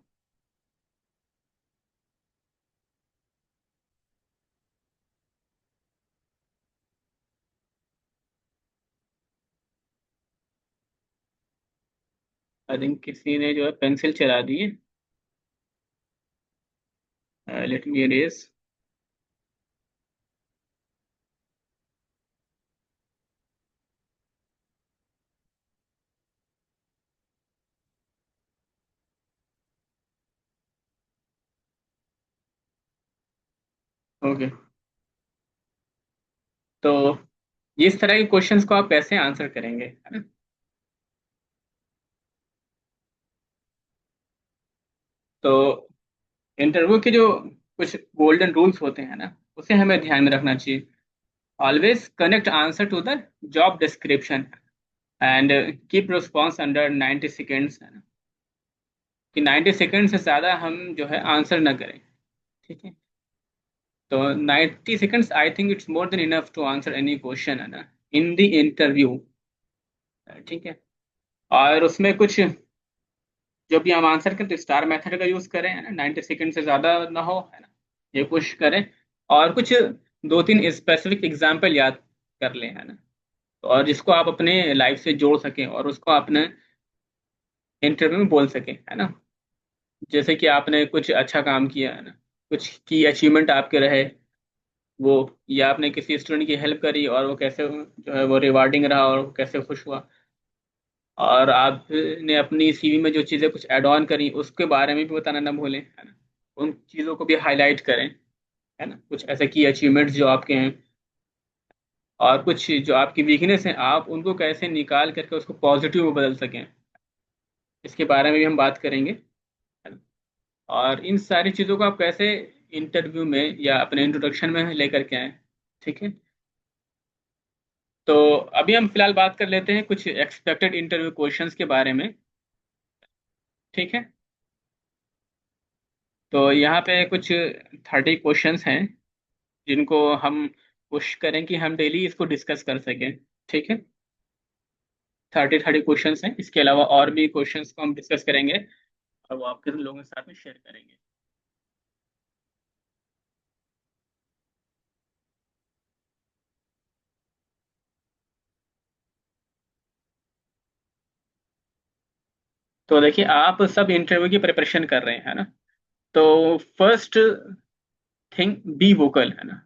आई थिंक किसी ने जो है पेंसिल चला दी है। Let me erase। ओके। तो इस तरह के क्वेश्चंस को आप कैसे आंसर करेंगे, है ना। तो इंटरव्यू के जो कुछ गोल्डन रूल्स होते हैं ना, उसे हमें ध्यान में रखना चाहिए। Always connect answer to the job description and keep response under 90 seconds, है ना। कि 90 सेकंड से ज़्यादा हम जो है आंसर ना करें, ठीक है। तो 90 seconds I think it's more than enough to answer any question, है ना, इन द इंटरव्यू, ठीक है। और उसमें कुछ जो भी हम आंसर करें तो स्टार मेथड का यूज करें, है ना, 90 सेकंड से ज्यादा ना हो, है ना, ये कोशिश करें। और कुछ 2-3 स्पेसिफिक एग्जाम्पल याद कर लें, है ना, और जिसको आप अपने लाइफ से जोड़ सकें और उसको अपने इंटरव्यू में बोल सकें, है ना। जैसे कि आपने कुछ अच्छा काम किया, है ना, कुछ की अचीवमेंट आपके रहे वो, या आपने किसी स्टूडेंट की हेल्प करी और वो कैसे जो है वो रिवार्डिंग रहा और वो कैसे खुश हुआ, और आपने अपनी सीवी में जो चीज़ें कुछ ऐड ऑन करी उसके बारे में भी बताना ना भूलें, है ना, उन चीज़ों को भी हाईलाइट करें, है ना, कुछ ऐसे की अचीवमेंट्स जो आपके हैं, और कुछ जो आपकी वीकनेस है आप उनको कैसे निकाल करके उसको पॉजिटिव में बदल सकें, इसके बारे में भी हम बात करेंगे, है ना। और इन सारी चीज़ों को आप कैसे इंटरव्यू में या अपने इंट्रोडक्शन में लेकर के आए, ठीक है। तो अभी हम फिलहाल बात कर लेते हैं कुछ एक्सपेक्टेड इंटरव्यू क्वेश्चंस के बारे में, ठीक है। तो यहाँ पे कुछ 30 क्वेश्चंस हैं जिनको हम कोशिश करें कि हम डेली इसको डिस्कस कर सकें, ठीक है। 30 क्वेश्चंस हैं, इसके अलावा और भी क्वेश्चंस को हम डिस्कस करेंगे और वो आपके लोगों के साथ में शेयर करेंगे। तो देखिए आप सब इंटरव्यू की प्रिपरेशन कर रहे हैं, है ना, तो फर्स्ट थिंग बी वोकल, है ना,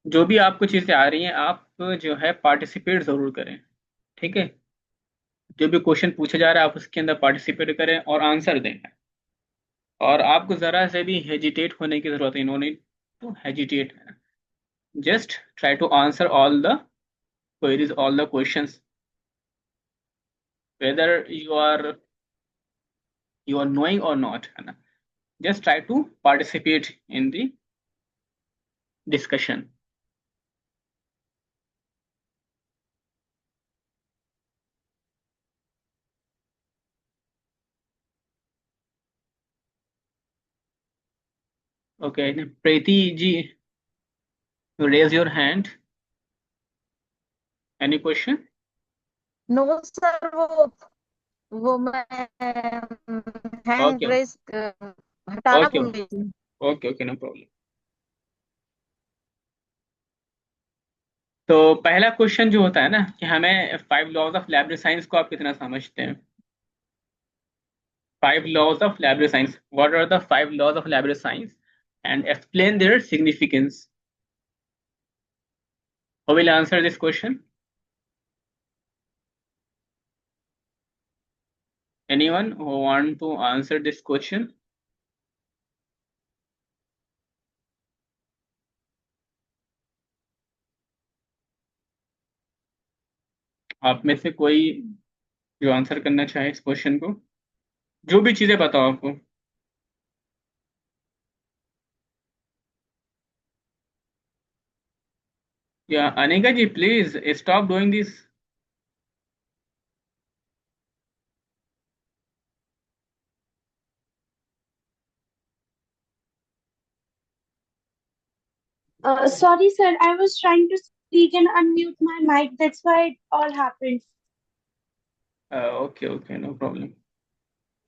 जो भी आपको चीज़ें आ रही हैं आप जो है पार्टिसिपेट ज़रूर करें, ठीक है। जो भी क्वेश्चन पूछा जा रहा है आप उसके अंदर पार्टिसिपेट करें और आंसर दें, और आपको ज़रा से भी हेजिटेट होने की ज़रूरत है, इन्होंने तो हेजिटेट, है ना, just try to answer all the queries, all the questions, whether you are knowing or not, है ना, just try to participate in the discussion. Okay, Preeti ji, raise your hand. Any question? No sir, वो मैं hand Okay, रेस हटाना okay, भूल गई थी। okay, no problem. तो पहला क्वेश्चन जो होता है ना कि हमें 5 लॉज ऑफ लाइब्रेरी साइंस को आप कितना समझते हैं? 5 laws of library science. What are the 5 laws of library science? And explain their significance. Who will answer this question? Anyone who want to answer this question? आप में से कोई जो आंसर करना चाहे इस क्वेश्चन को, जो भी चीजें बताओ आपको। Yeah Anika ji please stop doing this. Sorry, sir. I was trying to speak and unmute my mic. That's why it all happened. Okay, no problem.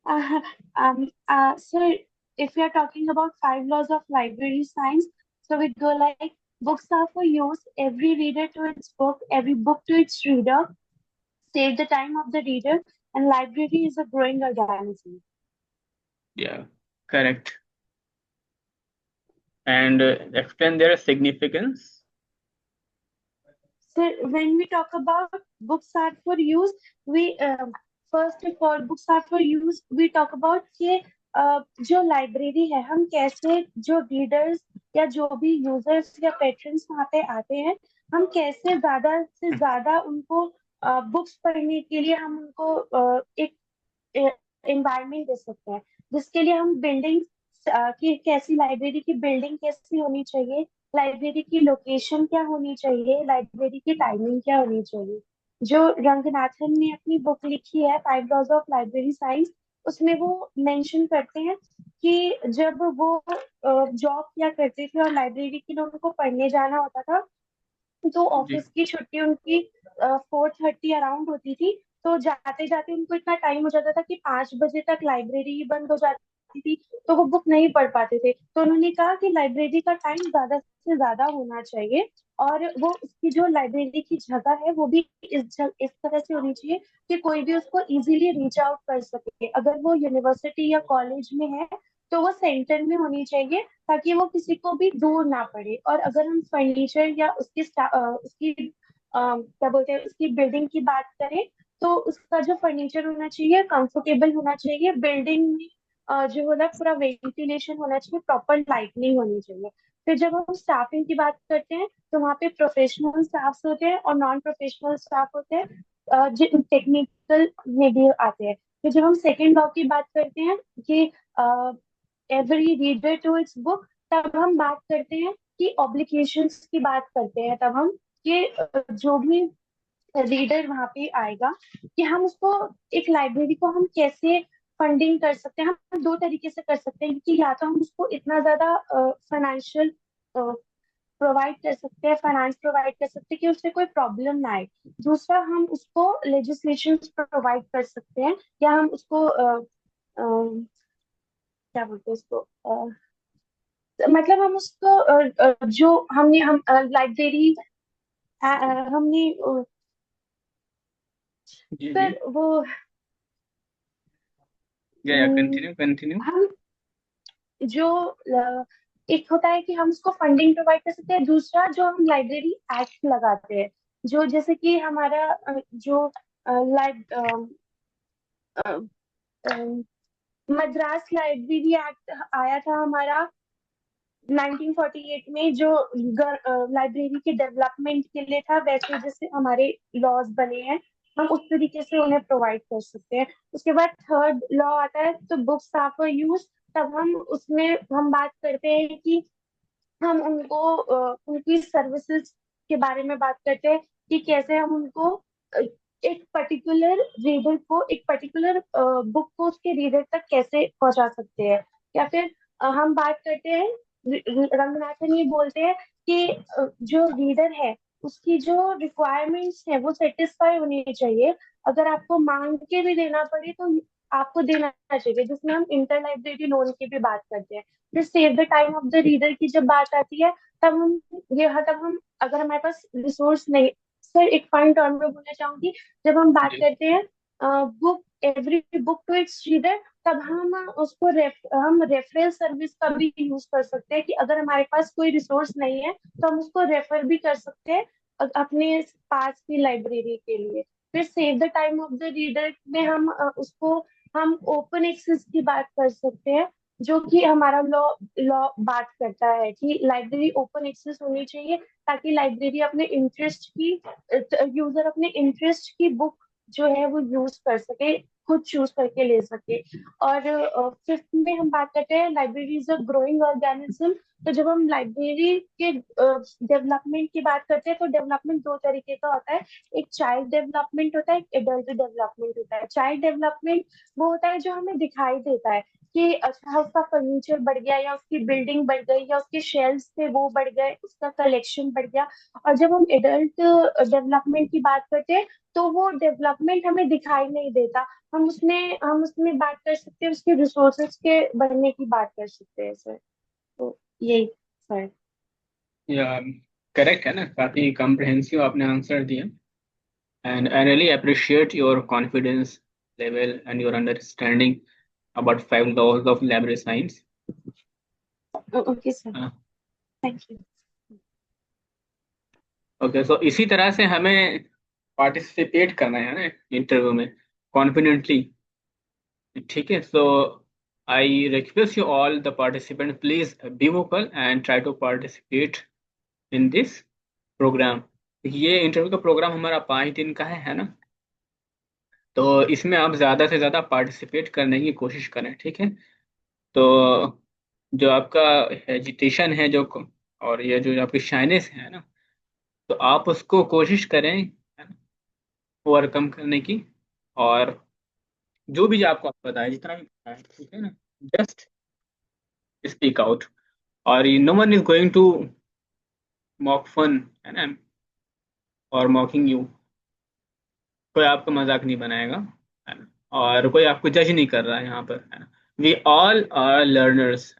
Sir, if we are talking about 5 laws of library science, so we go like books are for use, every reader to its book, every book to its reader, save the time of the reader, and library is a growing organism. Yeah, correct. And explain their significance. So when we talk about books are for use, we first of all books are for use. We talk about कि जो library है हम कैसे जो readers या जो भी users या पेट्रन्स वहाँ पे आते हैं हम कैसे ज्यादा से ज्यादा उनको बुक्स पढ़ने के लिए हम उनको एक एनवायरनमेंट दे सकते हैं, जिसके लिए हम बिल्डिंग की कैसी लाइब्रेरी की बिल्डिंग कैसी होनी चाहिए, लाइब्रेरी की लोकेशन क्या होनी चाहिए, लाइब्रेरी की टाइमिंग क्या होनी चाहिए। जो रंगनाथन ने अपनी बुक लिखी है 5 लॉज ऑफ लाइब्रेरी साइंस, उसमें वो मेंशन करते हैं कि जब वो जॉब किया करते थे और लाइब्रेरी के लिए उनको पढ़ने जाना होता था, तो ऑफिस की छुट्टी उनकी 4:30 अराउंड होती थी। तो जाते जाते उनको इतना टाइम हो जाता था कि 5 बजे तक लाइब्रेरी ही बंद हो जाती थी, तो वो बुक नहीं पढ़ पाते थे। तो उन्होंने कहा कि लाइब्रेरी का टाइम ज्यादा से ज्यादा होना चाहिए, और वो उसकी जो लाइब्रेरी की जगह है वो भी इस तरह से होनी चाहिए कि कोई भी उसको इजीली रीच आउट कर सके। अगर वो यूनिवर्सिटी या कॉलेज में है तो वो सेंटर में होनी चाहिए, ताकि वो किसी को भी दूर ना पड़े। और अगर हम फर्नीचर या उसकी क्या बोलते हैं, उसकी बिल्डिंग की बात करें, तो उसका जो फर्नीचर होना चाहिए कंफर्टेबल होना चाहिए। बिल्डिंग में जो होला पूरा वेंटिलेशन होना चाहिए, प्रॉपर लाइटनिंग होनी चाहिए। फिर जब हम स्टाफिंग की बात करते हैं, तो वहाँ पे प्रोफेशनल स्टाफ होते हैं और नॉन प्रोफेशनल स्टाफ होते हैं, जो टेक्निकल में भी आते हैं। फिर जब हम सेकेंड लॉ की बात करते हैं कि every reader to its book, तब हम बात करते हैं कि ऑब्लिगेशंस की बात करते हैं। तब हम कि जो भी रीडर वहां पे आएगा, कि हम उसको एक लाइब्रेरी को हम कैसे फंडिंग कर सकते हैं। हम दो तरीके से कर सकते हैं, कि या तो हम उसको इतना ज्यादा फाइनेंशियल प्रोवाइड कर सकते हैं, फाइनेंस प्रोवाइड कर सकते हैं कि उससे कोई प्रॉब्लम ना आए। दूसरा, हम उसको लेजिस्लेशन प्रोवाइड कर सकते हैं, या हम उसको क्या बोलते हैं उसको, मतलब हम उसको जो हमने हम लाइब्रेरी हमने जी जी सर वो या कंटिन्यू कंटिन्यू। हम जो एक होता है कि हम उसको फंडिंग प्रोवाइड कर सकते हैं। दूसरा, जो हम लाइब्रेरी एक्ट लगाते हैं, जो जैसे कि हमारा जो लाइब मद्रास लाइब्रेरी एक्ट आया था हमारा 1948 में, जो लाइब्रेरी के डेवलपमेंट के लिए था। वैसे जैसे हमारे लॉज बने हैं, हम उस तरीके से उन्हें प्रोवाइड कर सकते हैं। उसके बाद थर्ड लॉ आता है, तो बुक्स आर फॉर यूज। तब हम उसमें हम बात करते हैं कि हम उनको उनकी सर्विसेज के बारे में बात करते हैं, कि कैसे हम उनको एक पर्टिकुलर रीडर को, एक पर्टिकुलर बुक को उसके रीडर तक कैसे पहुंचा सकते हैं। या फिर हम बात करते हैं, रंगनाथन ये बोलते हैं कि जो रीडर है उसकी जो रिक्वायरमेंट्स है वो सेटिस्फाई होनी चाहिए। अगर आपको मांग के भी देना पड़े तो आपको देना चाहिए, जिसमें हम इंटर लाइब्रेरी लोन की भी बात करते हैं। फिर save the time of the reader की जब बात आती है, तब हम तब हम अगर हमारे पास रिसोर्स नहीं, सर एक पॉइंट और मैं बोलना चाहूंगी। जब हम बात करते हैं book, every book to its reader, तब हम उसको हम रेफरेंस सर्विस का भी यूज कर सकते हैं, कि अगर हमारे पास कोई रिसोर्स नहीं है तो हम उसको रेफर भी कर सकते हैं अपने पास की लाइब्रेरी के लिए। फिर save the time of the reader में हम उसको हम ओपन एक्सेस की बात कर सकते हैं, जो कि हमारा लॉ लॉ बात करता है कि लाइब्रेरी ओपन एक्सेस होनी चाहिए, ताकि लाइब्रेरी अपने इंटरेस्ट की यूजर अपने इंटरेस्ट की बुक जो है वो यूज कर सके, खुद चूज करके ले सके। और फिफ्थ में हम बात करते हैं library is a growing organism. तो जब हम लाइब्रेरी के डेवलपमेंट की बात करते हैं, तो डेवलपमेंट दो तरीके का होता है। एक चाइल्ड डेवलपमेंट होता है, एक एडल्ट डेवलपमेंट होता है। चाइल्ड डेवलपमेंट वो होता है जो हमें दिखाई देता है कि अच्छा उसका फर्नीचर बढ़ गया, या उसकी बिल्डिंग बढ़ गई, या उसके शेल्फ्स थे वो बढ़ गए, उसका कलेक्शन बढ़ गया। और जब हम एडल्ट डेवलपमेंट की बात करते हैं, तो वो डेवलपमेंट हमें दिखाई नहीं देता। हम उसमें बात कर सकते हैं, उसके रिसोर्सेज के बढ़ने की बात कर सकते हैं सर। तो यही सर। या करेक्ट है ना, काफी कॉम्प्रिहेंसिव आपने आंसर दिया। And I really appreciate your confidence level and your understanding about 5 laws of library science. Okay sir, thank you. Okay, so इसी तरह से हमें पार्टिसिपेट करना है ना इंटरव्यू में कॉन्फिडेंटली। ठीक है, so I request you all the participant, please be vocal and try to participate in this program. ये इंटरव्यू का प्रोग्राम हमारा 5 दिन का है ना, तो इसमें आप ज़्यादा से ज़्यादा पार्टिसिपेट करने की कोशिश करें। ठीक है, तो जो आपका हेजिटेशन है जो, और ये जो आपकी शाइनेस है ना, तो आप उसको कोशिश करें ओवरकम करने की। और जो भी आपको पता है, जितना भी पता है, ठीक है ना, जस्ट स्पीक आउट। और no one is going to mock fun, है ना, और मॉकिंग यू। कोई आपका मजाक नहीं बनाएगा, है ना, और कोई आपको जज नहीं कर रहा है यहाँ पर, है ना। We all are learners.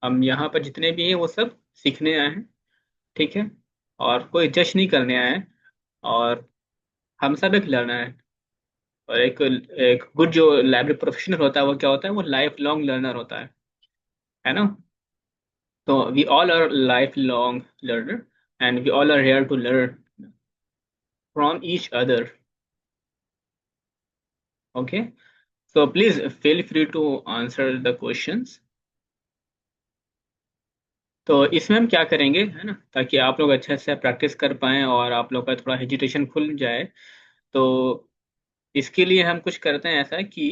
हम यहाँ पर जितने भी हैं वो सब सीखने आए हैं, ठीक है, और कोई जज नहीं करने आए हैं। और हम सब एक लर्नर है। और एक एक गुड जो लाइब्रेरी प्रोफेशनल होता है वो क्या होता है, वो लाइफ लॉन्ग लर्नर होता है ना। तो we all are life long learner and we all are here to learn from each other. Okay, so please feel free to answer the questions। तो इसमें हम क्या करेंगे, है ना, ताकि आप लोग अच्छे से प्रैक्टिस कर पाएं और आप लोग का थोड़ा हेजिटेशन खुल जाए। तो इसके लिए हम कुछ करते हैं ऐसा कि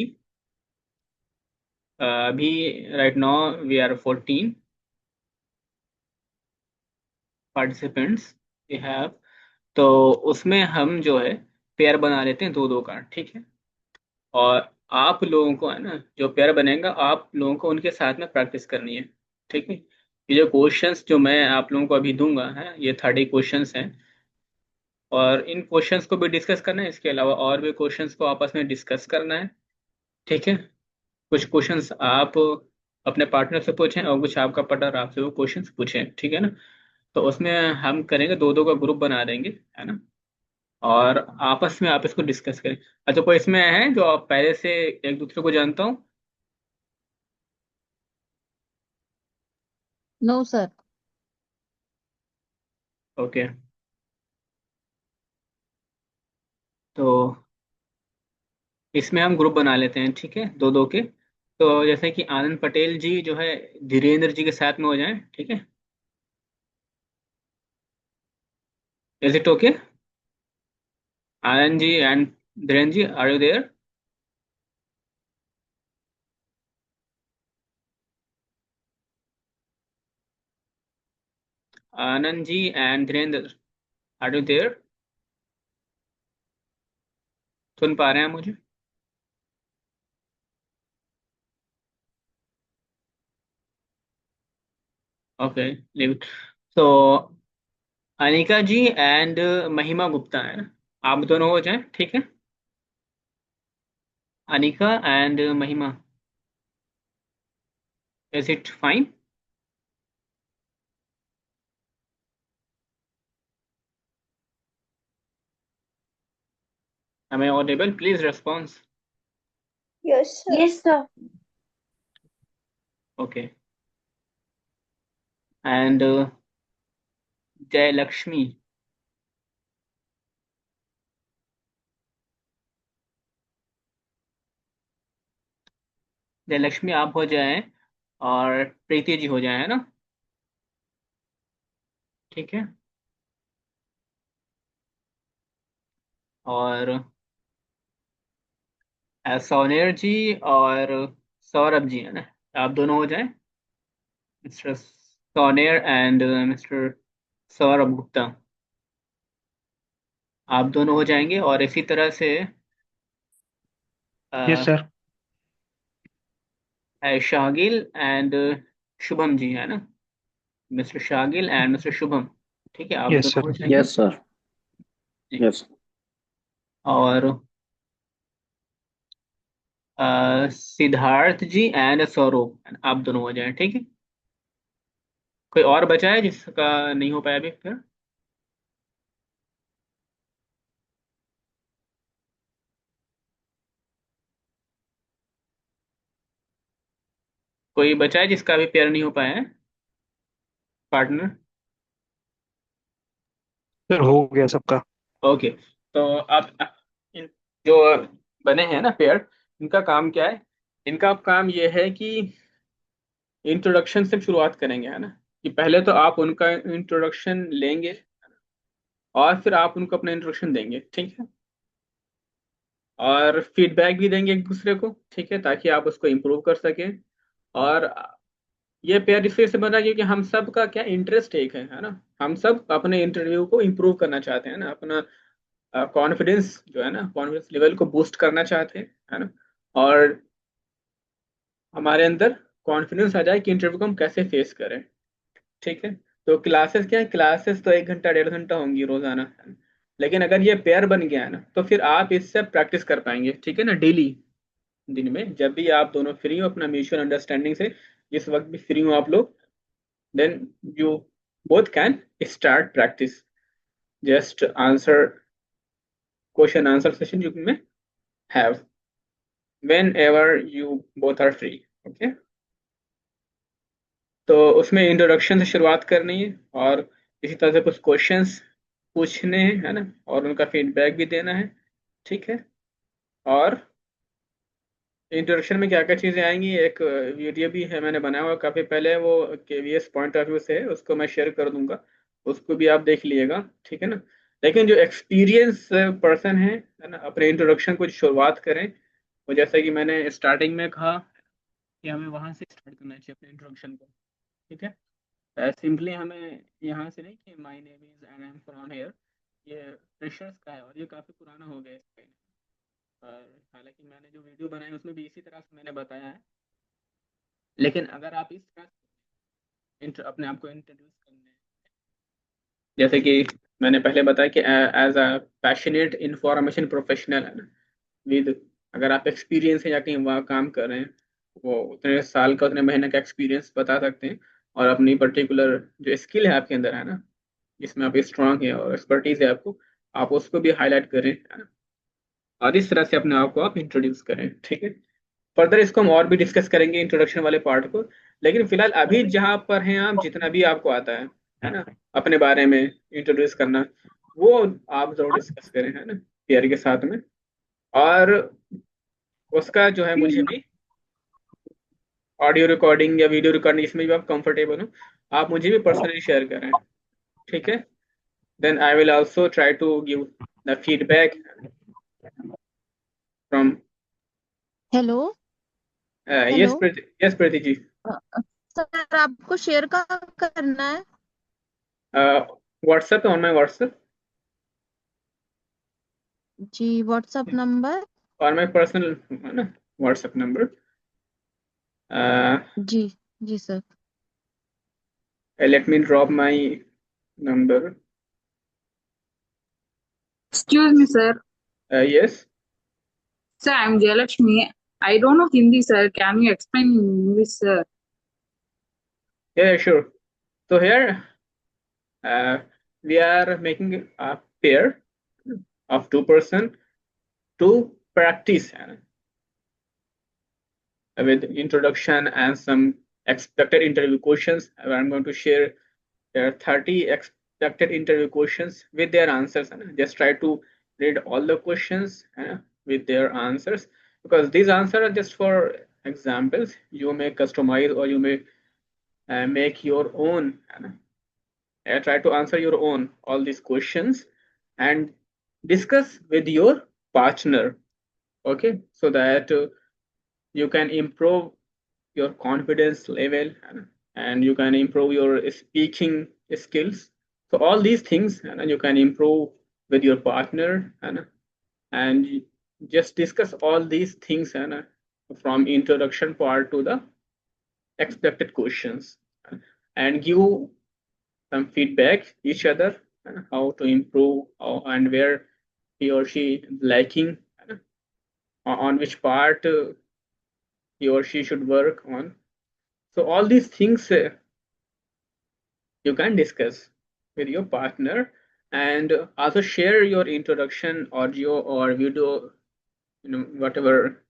अभी right now we are 14 participants we have. तो उसमें हम जो है पेयर बना लेते हैं, दो दो का, ठीक है। और आप लोगों को, है ना, जो पेयर बनेगा आप लोगों को उनके साथ में प्रैक्टिस करनी है, ठीक है। ये जो क्वेश्चंस जो मैं आप लोगों को अभी दूंगा, है, ये 30 क्वेश्चंस हैं। और इन क्वेश्चंस को भी डिस्कस करना है, इसके अलावा और भी क्वेश्चंस को आपस में डिस्कस करना है, ठीक है। कुछ क्वेश्चंस आप अपने पार्टनर से पूछें और कुछ आपका पार्टनर आपसे वो क्वेश्चंस पूछें, ठीक है ना। तो उसमें हम करेंगे, दो दो का ग्रुप बना देंगे, है ना, और आपस में आप इसको डिस्कस करें। अच्छा, कोई इसमें है जो आप पहले से एक दूसरे को जानता हूँ? No sir. ओके, तो इसमें हम ग्रुप बना लेते हैं, ठीक है, दो दो के। तो जैसे कि आनंद पटेल जी जो है धीरेन्द्र जी के साथ में हो जाएं, ठीक है। Is it okay? Anand ji and Dhirendra ji, are you there? Anand ji and Dhirendra, are you there? सुन पा रहे हैं मुझे? Okay, leave it. तो अनिका जी एंड महिमा गुप्ता, है ना, आप दोनों हो जाएं, ठीक है। अनिका एंड महिमा, is it fine? Am I audible? Please response. Yes, sir. Yes, sir. Okay. And Jay Lakshmi. जय लक्ष्मी आप हो जाएं और प्रीति जी हो जाएं, है ना, ठीक है। और सोनेर जी और सौरभ जी, है ना, आप दोनों हो जाएं, mister Soner and mister Saurabh Gupta, आप दोनों हो जाएंगे। और इसी तरह से yes sir. Shagil and Shubham ji, है ना, mister Shagil and mister Shubham, ठीक है, आप यस दोनों सर। हो जाएंगे। Yes sir. जी। यस। और सिद्धार्थ जी एंड सौरभ, आप दोनों हो जाएं, ठीक है। कोई और बचा है जिसका नहीं हो पाया अभी फिर? कोई बचा है जिसका अभी पेयर नहीं हो पाया है, पार्टनर? सर हो गया सबका। ओके, तो आप इन जो बने हैं ना पेयर, इनका काम क्या है? इनका काम ये है कि इंट्रोडक्शन से शुरुआत करेंगे, है ना, कि पहले तो आप उनका इंट्रोडक्शन लेंगे और फिर आप उनको अपना इंट्रोडक्शन देंगे, ठीक है। और फीडबैक भी देंगे एक दूसरे को, ठीक है, ताकि आप उसको इम्प्रूव कर सकें। और ये पेयर इसलिए से बना क्योंकि हम सब का क्या इंटरेस्ट एक है ना, हम सब अपने इंटरव्यू को इम्प्रूव करना चाहते हैं ना, अपना कॉन्फिडेंस जो है ना, कॉन्फिडेंस लेवल को बूस्ट करना चाहते हैं, है ना। और हमारे अंदर कॉन्फिडेंस आ जाए कि इंटरव्यू को हम कैसे फेस करें। ठीक है, तो क्लासेस क्या है, क्लासेस तो 1 घंटा 1.5 घंटा होंगी रोजाना, लेकिन अगर ये पेयर बन गया है ना तो फिर आप इससे प्रैक्टिस कर पाएंगे। ठीक है ना, डेली दिन में जब भी आप दोनों फ्री हो अपना म्यूचुअल अंडरस्टैंडिंग से, जिस वक्त भी फ्री हो आप लोग, then you both can start practice, just answer question answer session you may have whenever you both are free। ओके, तो उसमें इंट्रोडक्शन से शुरुआत करनी है और इसी तरह से कुछ क्वेश्चंस पूछने हैं, है ना, और उनका फीडबैक भी देना है। ठीक है, और इंट्रोडक्शन में क्या क्या चीज़ें आएंगी, एक वीडियो भी है मैंने बनाया हुआ काफ़ी पहले, वो केवीएस पॉइंट ऑफ व्यू से है, उसको मैं शेयर कर दूंगा, उसको भी आप देख लीजिएगा। ठीक है ना, लेकिन जो एक्सपीरियंस पर्सन है ना, अपने इंट्रोडक्शन को शुरुआत करें, वो जैसा कि मैंने स्टार्टिंग में कहा कि हमें वहाँ से स्टार्ट करना चाहिए अपने इंट्रोडक्शन को। ठीक है, सिंपली हमें यहाँ से नहीं कि my name is and I am from here, ये फ्रेशर्स का है और ये काफ़ी पुराना हो गया है। और हालांकि मैंने जो वीडियो बनाई उसमें भी इसी तरह से मैंने बताया है, लेकिन अगर आप इस तरह से अपने आप को इंट्रोड्यूस करने, जैसे कि मैंने पहले बताया कि as a passionate information professional है ना, विद अगर आप एक्सपीरियंस है या कहीं वहाँ काम कर रहे हैं, वो उतने साल का उतने महीने का एक्सपीरियंस बता सकते हैं, और अपनी पर्टिकुलर जो स्किल है आपके अंदर है ना, जिसमें आप स्ट्रांग है और एक्सपर्टीज है आपको, आप उसको भी हाईलाइट करें, है ना, और इस तरह से अपने आप को आप इंट्रोड्यूस करें। ठीक है, फर्दर इसको हम और भी डिस्कस करेंगे इंट्रोडक्शन वाले पार्ट को, लेकिन फिलहाल अभी जहाँ पर हैं आप, जितना भी आपको आता है ना, अपने बारे में इंट्रोड्यूस करना, वो आप जरूर डिस्कस करें, है ना, पेयर के साथ में। और उसका जो है मुझे भी ऑडियो रिकॉर्डिंग या वीडियो रिकॉर्डिंग, इसमें भी आप कंफर्टेबल हो, आप मुझे भी पर्सनली शेयर करें। ठीक है, then I will also try to give the feedback from hello yes hello Preeti ji. Sir, आपको शेयर कहाँ करना है? व्हाट्सएप ऑन माई व्हाट्सएप जी, व्हाट्सएप नंबर? और माई पर्सनल है ना व्हाट्सएप नंबर। जी जी sir. Let me drop my number. Excuse me, sir. Yes. Sir, I'm Jayalakshmi. I don't know Hindi, sir. Can you explain in English, sir? Yeah, sure. So here we are making a pair of 2% to practice with introduction and some expected interview questions. I'm going to share 30 expected interview questions with their answers, and just try to read all the questions with their answers, because these answers are just for examples. You may customize or you may make your own, try to answer your own all these questions and discuss with your partner. Okay, so that you can improve your confidence level and you can improve your speaking skills. So all these things and you can improve with your partner, and just discuss all these things from introduction part to the expected questions, and give some feedback each other how to improve and where he or she is lacking, on which part he or she should work on. So all these things you can discuss with your partner, and also share your introduction audio or video, whatever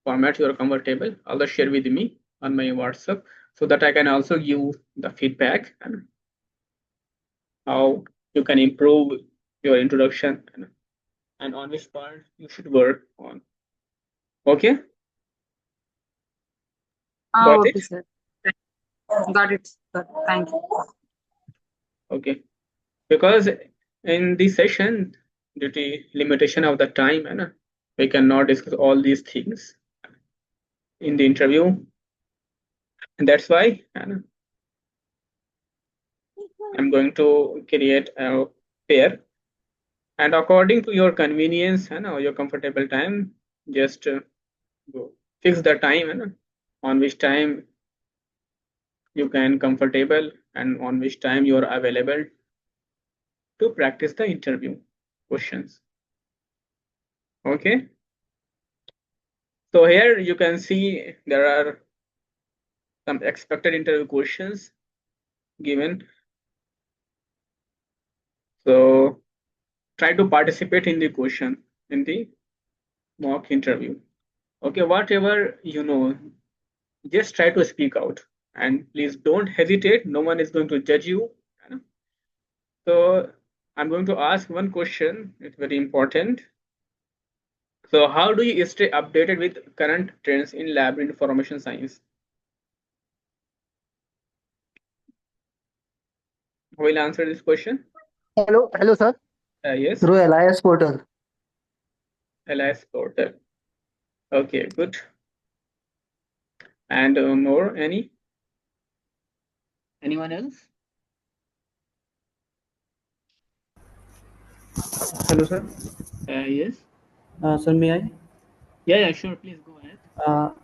format you are comfortable, also share with me on my WhatsApp, so that I can also give the feedback and how you can improve your introduction and on which part you should work on. Okay, got Okay, it? sir. Got it, sir. Thank you. Okay, because in this session, due to limitation of the time, we cannot discuss all these things in the interview, and that's why I'm going to create a pair, and according to your convenience and your comfortable time, just go fix the time, है ना, on which time you can comfortable and on which time you are available to practice the interview questions. Okay. So here you can see there are some expected interview questions given. So try to participate in the question in the mock interview. Okay, whatever you know, just try to speak out and please don't hesitate. No one is going to judge you. So I'm going to ask one question. It's very important. So how do you stay updated with current trends in lab information science? Who will answer this question? Hello, sir. Yes. Through LIS portal. LIS portal. Okay, good. And more, anyone else? Hello, sir. Yes. Sir, may I? Yeah, sure. Please go ahead.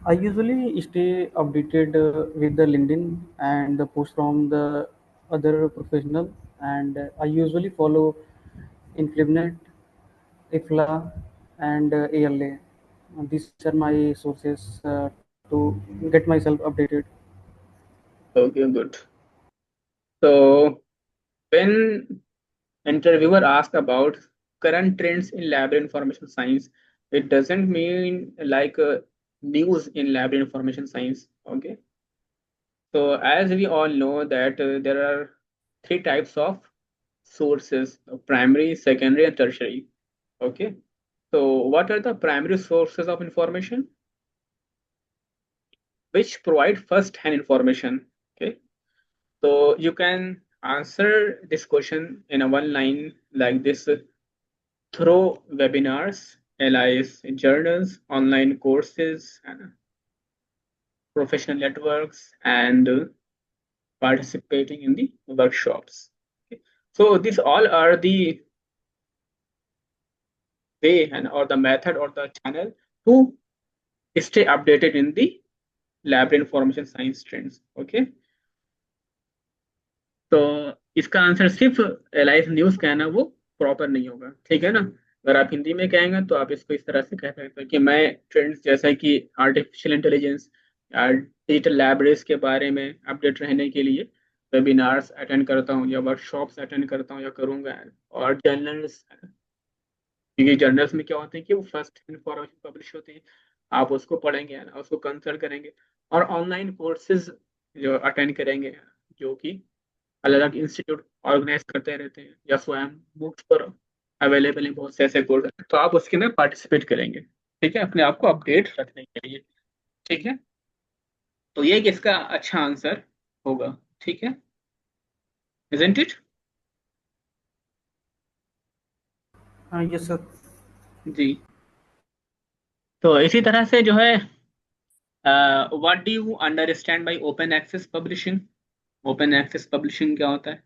I usually stay updated with the LinkedIn and the post from the other professional, and I usually follow Inflinet, IFLA, and ALA. These are my sources to get myself updated. Okay, good. So when interviewer asks about current trends in lab information science, it doesn't mean like news in lab information science. Okay. So as we all know that there are three types of sources: primary, secondary, and tertiary. Okay. So what are the primary sources of information? Which provide first-hand information. Okay. So you can answer this question in a one line like this: through webinars, LIS journals, online courses, professional networks, and participating in the workshops. Okay. So these all are the way and or the method or the channel to stay updated in the lab information science trends. Okay. तो इसका answer सिर्फ live news का है ना, वो proper नहीं होगा, ठीक है ना। अगर आप हिंदी में कहेंगे तो आप इसको इस तरह से कह सकते हैं कि मैं ट्रेंड्स जैसा कि आर्टिफिशियल इंटेलिजेंस या डिजिटल लाइब्रेरीज के बारे में अपडेट रहने के लिए वेबिनार्स अटेंड करता हूँ या वर्कशॉप्स अटेंड करता हूँ या करूँगा। और जर्नल्स, क्योंकि जर्नल्स में क्या होते हैं कि वो फर्स्ट इंफॉर्मेशन पब्लिश होती है, आप उसको पढ़ेंगे ना, उसको कंसल्ट करेंगे। और ऑनलाइन कोर्सेज जो अटेंड करेंगे, जो कि अलग अलग इंस्टीट्यूट ऑर्गेनाइज करते रहते हैं या स्वयं बुक्स पर अवेलेबल है बहुत से ऐसे कोर्स, तो आप उसके में पार्टिसिपेट करेंगे, ठीक है, अपने आप को अपडेट रखने के लिए, ठीक है। तो ये इसका अच्छा आंसर होगा, ठीक है, isn't it? यस सर जी। तो इसी तरह से जो है what do you understand by open access publishing? Open access publishing क्या होता है,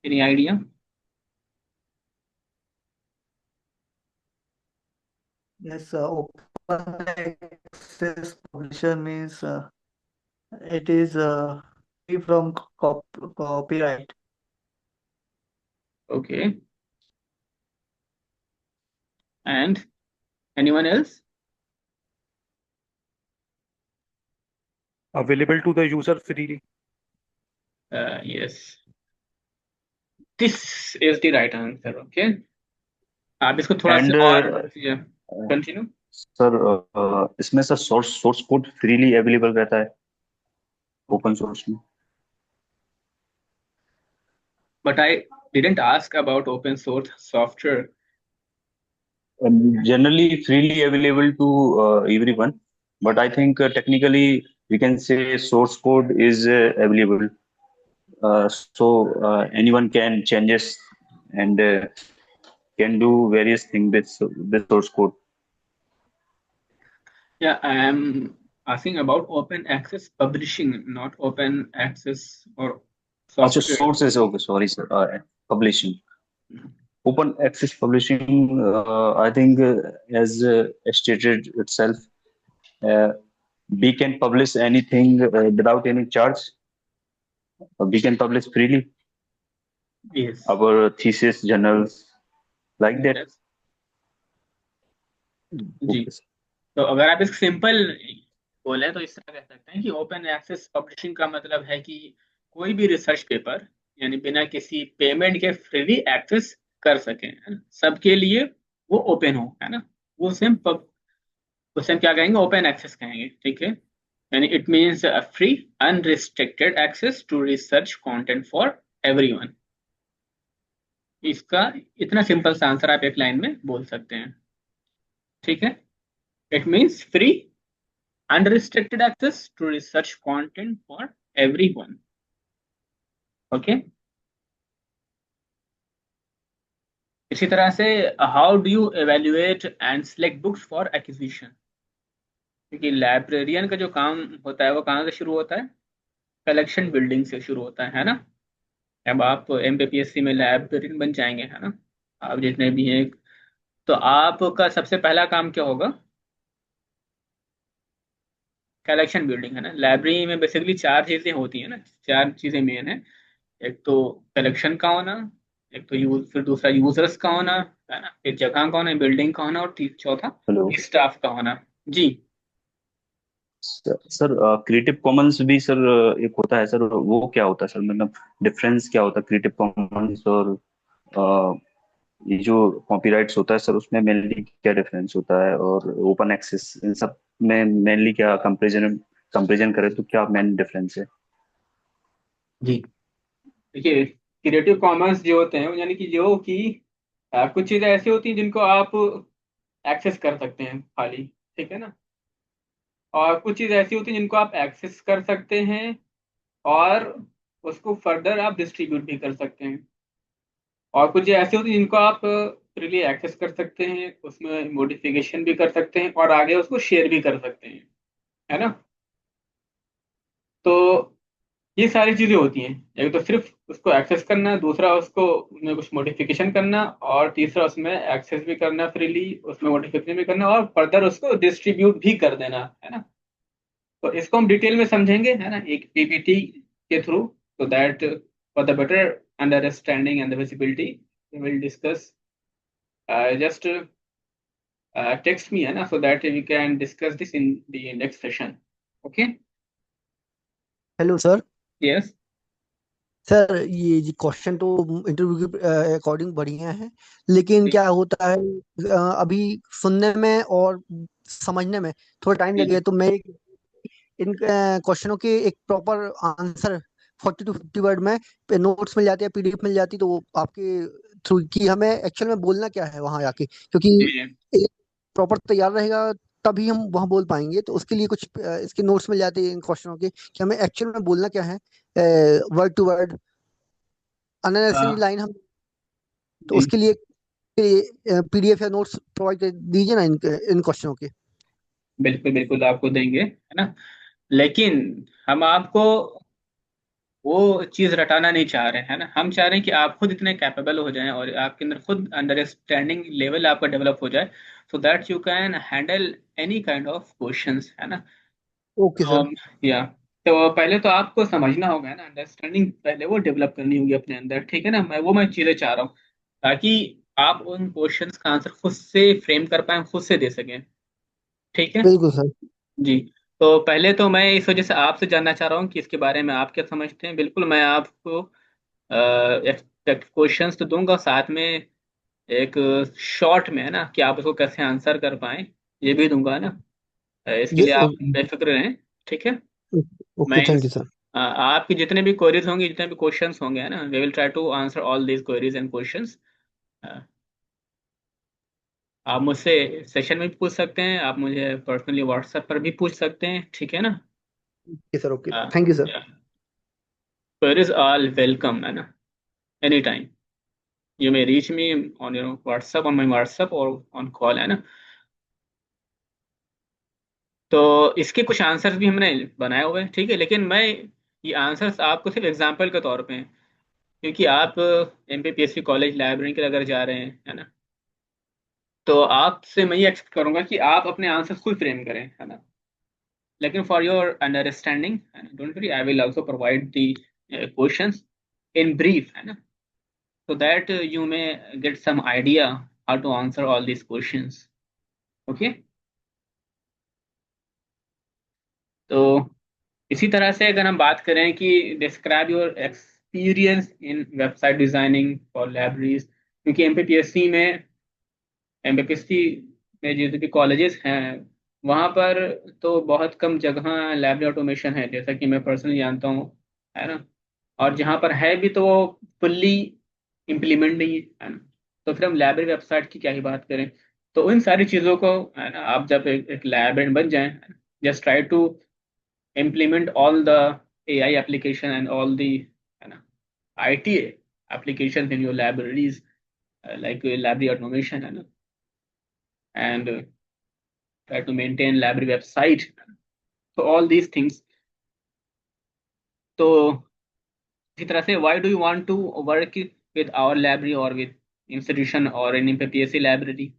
any idea? Yes, open access publisher means it is free from copyright. Okay. And anyone else? Available to the user freely. Yes. This is the right answer. Okay. आप इसको थोड़ा And सा और continue. Sir इसमें sir source code freely available रहता है open source में। But I didn't ask about open source software. Generally freely available to everyone, but I think technically we can say source code is available, so anyone can changes and can do various things with source code. Yeah, I am asking about open access publishing, not open access or software. Sources, okay, sorry sir, publishing. open access publishing, I think, as stated itself, we can publish anything without any charge. We can publish freely Yes. our thesis, journals, like that. Yes. जी, तो अगर आप इसको simple बोले तो इस तरह कह सकते हैं कि ओपन एक्सेस पब्लिशिंग का मतलब है कि कोई भी रिसर्च पेपर यानी बिना किसी पेमेंट के फ्रीली एक्सेस कर सकें, है ना, सबके लिए वो ओपन हो, है ना, उसे हम क्या कहेंगे, ओपन एक्सेस कहेंगे, ठीक है। यानी it means free unrestricted access to research content for everyone. इसका इतना सिंपल सा आंसर आप एक लाइन में बोल सकते हैं, ठीक है। It means free unrestricted access to research content for everyone. Okay. इसी तरह से how do you evaluate and select books for acquisition? क्योंकि लाइब्रेरियन का जो काम होता है वो कहाँ से शुरू होता है, कलेक्शन बिल्डिंग से शुरू होता है ना। अब आप MPPSC में लाइब्रेरियन बन जाएंगे, है ना, आप जितने भी हैं, तो आपका सबसे पहला काम क्या होगा, कलेक्शन बिल्डिंग, है ना। लाइब्रेरी में बेसिकली 4 चीजें होती है ना, 4 चीजें मेन है। एक तो कलेक्शन का होना, एक तो फिर दूसरा यूजर्स का होना, है ना, फिर जगह का होना, बिल्डिंग का होना, और चौथा स्टाफ का होना। जी सर क्रिएटिव कॉमन्स भी सर एक होता है सर, वो क्या होता है सर, मतलब डिफरेंस क्या होता है क्रिएटिव कॉमन्स और ये जो कॉपीराइट्स होता है सर, उसमें मेनली क्या डिफरेंस होता है, और ओपन एक्सेस, इन सब में मेनली क्या कंपेरिजन करें तो क्या मेन डिफरेंस है? जी देखिए, क्रिएटिव कॉमन्स जो होते हैं यानी कि जो कि कुछ चीजें ऐसी होती हैं जिनको आप एक्सेस कर सकते हैं खाली, ठीक है ना, और कुछ चीजें ऐसी होती हैं जिनको आप एक्सेस कर सकते हैं और उसको फर्दर आप डिस्ट्रीब्यूट भी कर सकते हैं, और कुछ ऐसी होती हैं जिनको आप फ्रीली एक्सेस कर सकते हैं, उसमें मॉडिफिकेशन भी कर सकते हैं और आगे उसको शेयर भी कर सकते हैं, है ना। तो ये सारी चीजें होती हैं, एक तो सिर्फ उसको एक्सेस करना, दूसरा उसको उसमें कुछ मॉडिफिकेशन करना, और तीसरा उसमें एक्सेस भी करना फ्रीली, उसमें मॉडिफिकेशन भी करना और फर्दर उसको डिस्ट्रीब्यूट भी कर देना, है ना। तो इसको हम डिटेल में समझेंगे, है ना, एक PPT के through, so that for the better understanding and the visibility we will discuss, just text me, है ना, so that we can discuss this in the next session. Okay. Hello sir. Yes. Sir ये question तो interview के according बढ़िया है, लेकिन क्या होता है अभी सुनने में और समझने में थोड़ा टाइम लगेगा, तो मैं इन क्वेश्चनों के एक प्रॉपर आंसर 40 to 50 वर्ड में नोट्स मिल जाते हैं, PDF मिल जाती, तो वो आपके थ्रू कि हमें एक्चुअल में बोलना क्या है वहां जाके, क्योंकि एक प्रॉपर तैयार रहेगा तभी हम वहां बोल पाएंगे। तो उसके लिए कुछ इसके नोट्स मिल जाते हैं इन क्वेश्चनों के कि हमें एक्चुअल में बोलना क्या है, word to word unnecessary line हम, तो उसके लिए PDF या नोट्स प्रोवाइड कर दीजिए ना इन क्वेश्चनों के। बिल्कुल बिल्कुल आपको देंगे, है ना, लेकिन हम आपको वो चीज रटाना नहीं चाह रहे हैं ना, हम चाह रहे हैं कि आप खुद इतने कैपेबल हो जाएं और आपके अंदर खुद अंडरस्टैंडिंग लेवल आपका डेवलप हो जाए, so that you can handle any kind of questions, है ना। Okay sir. या तो पहले तो आपको समझना होगा ना, अंडरस्टैंडिंग पहले वो डेवलप करनी होगी अपने अंदर, ठीक है ना। मैं चीजें चाह रहा हूँ ताकि आप उन क्वेश्चंस का आंसर खुद से फ्रेम कर पाए, खुद से दे सकें, ठीक है। बिल्कुल सर। जी, तो पहले तो मैं इस वजह से आपसे जानना चाह रहा हूँ कि इसके बारे में आप क्या समझते हैं। बिल्कुल मैं आपको क्वेश्चंस तो दूंगा, साथ में एक शॉर्ट में, है ना, कि आप उसको कैसे आंसर कर पाए ये भी दूंगा ना। इसके ये लिए आप बेफिक्र रहें, ठीक है। ओके, मैं थैंक यू सर। आपकी जितने भी क्वेरीज होंगी, जितने भी क्वेश्चंस होंगे, है ना, we will try to answer all these queries and questions. आप मुझसे सेशन में भी पूछ सकते हैं, आप मुझे पर्सनली व्हाट्सएप पर भी पूछ सकते हैं, ठीक है ना। Okay sir, okay, thank you sir. Queries all welcome, है ना, any time you may reach me on your WhatsApp, on my WhatsApp or on call, है ना। तो इसके कुछ आंसर्स भी हमने बनाए हुए हैं, ठीक है, लेकिन मैं ये आंसर्स आपको सिर्फ एग्जांपल के तौर पे हैं, क्योंकि आप MPPSC कॉलेज लाइब्रेरी के लिए अगर जा रहे हैं, है ना, तो आपसे मैं ये एक्सपेक्ट करूंगा कि आप अपने आंसर खुद फ्रेम करें, है ना। लेकिन for your understanding, don't worry, I will also provide the questions in brief, है ना, so that you may get some idea how to answer all these questions. Okay, तो इसी तरह से अगर हम बात करें कि describe your experience in website designing for libraries, क्योंकि एमपीपीएससी में जितने भी कॉलेजेस हैं वहाँ पर तो बहुत कम जगह लाइब्रेरी ऑटोमेशन है, जैसा कि मैं पर्सनली जानता हूँ, है ना। और जहाँ पर है भी तो वो फुल्ली इम्प्लीमेंट नहीं है ना। तो फिर हम लाइब्रेरी वेबसाइट की क्या ही बात करें। तो इन सारी चीज़ों को, है ना, आप जब एक लाइब्रेरियन बन जाएं, just try to implement all the AI application and all the, you know, ITA applications in your libraries, like library automation, you know, and try to maintain library website. So all these things. तो इसी तरह से, why do you want to work with our library or with institution or in MPPSC library?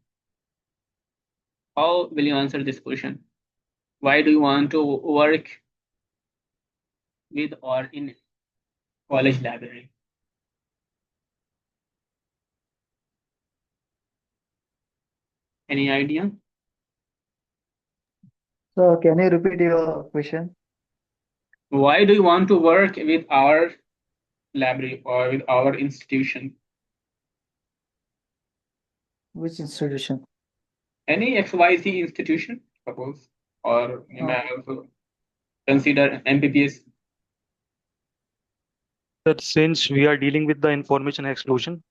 How will you answer this question? Why do you want to work with or in college library? Any idea? So can you repeat your question? Why do you want to work with our library or with our institution? Which institution? Any XYZ institution, suppose, or you may also consider MPPS. That since we are dealing with the information explosion,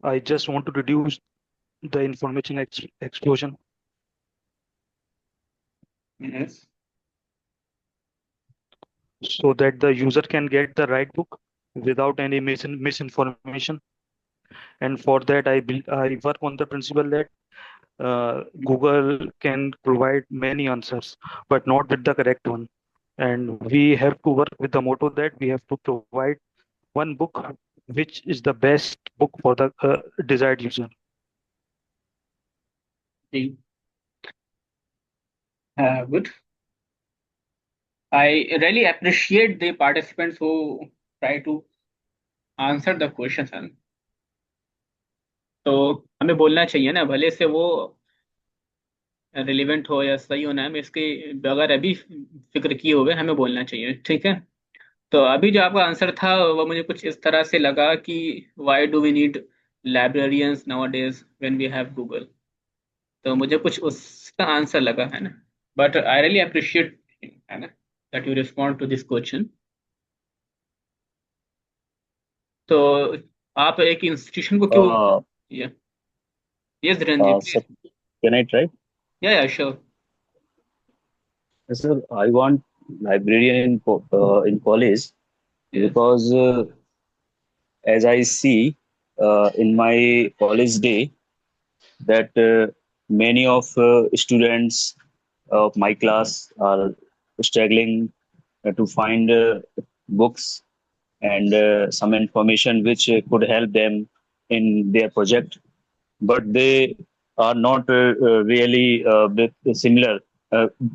I just want to reduce the information explosion. Yes. So that the user can get the right book without any misinformation. And for that, I work on the principle that Google can provide many answers, but not with the correct one. And we have to work with the motto that we have to provide one book which is the best book for the desired user. Good. I really appreciate the participants who try to answer the questions. तो हमें बोलना चाहिए ना, भले से वो relevant हो या सही हो ना, हमें इसके बगैर अभी फिक्र किए हुए हमें बोलना चाहिए, ठीक है। तो अभी जो आपका आंसर था वो मुझे कुछ इस तरह से लगा कि why do we need librarians nowadays when we have Google. तो मुझे कुछ उसका आंसर लगा, है ना। बट आई रियली अप्रिशिएट, है ना, that you respond to this question. तो आप एक इंस्टीट्यूशन को क्यों yes Dhirendra ji, Sir, can I try? या sure. Sir, I want librarian in college because as I see in my college day that many of students of my class are struggling to find books and some information which could help them in their project, but they are not really similar,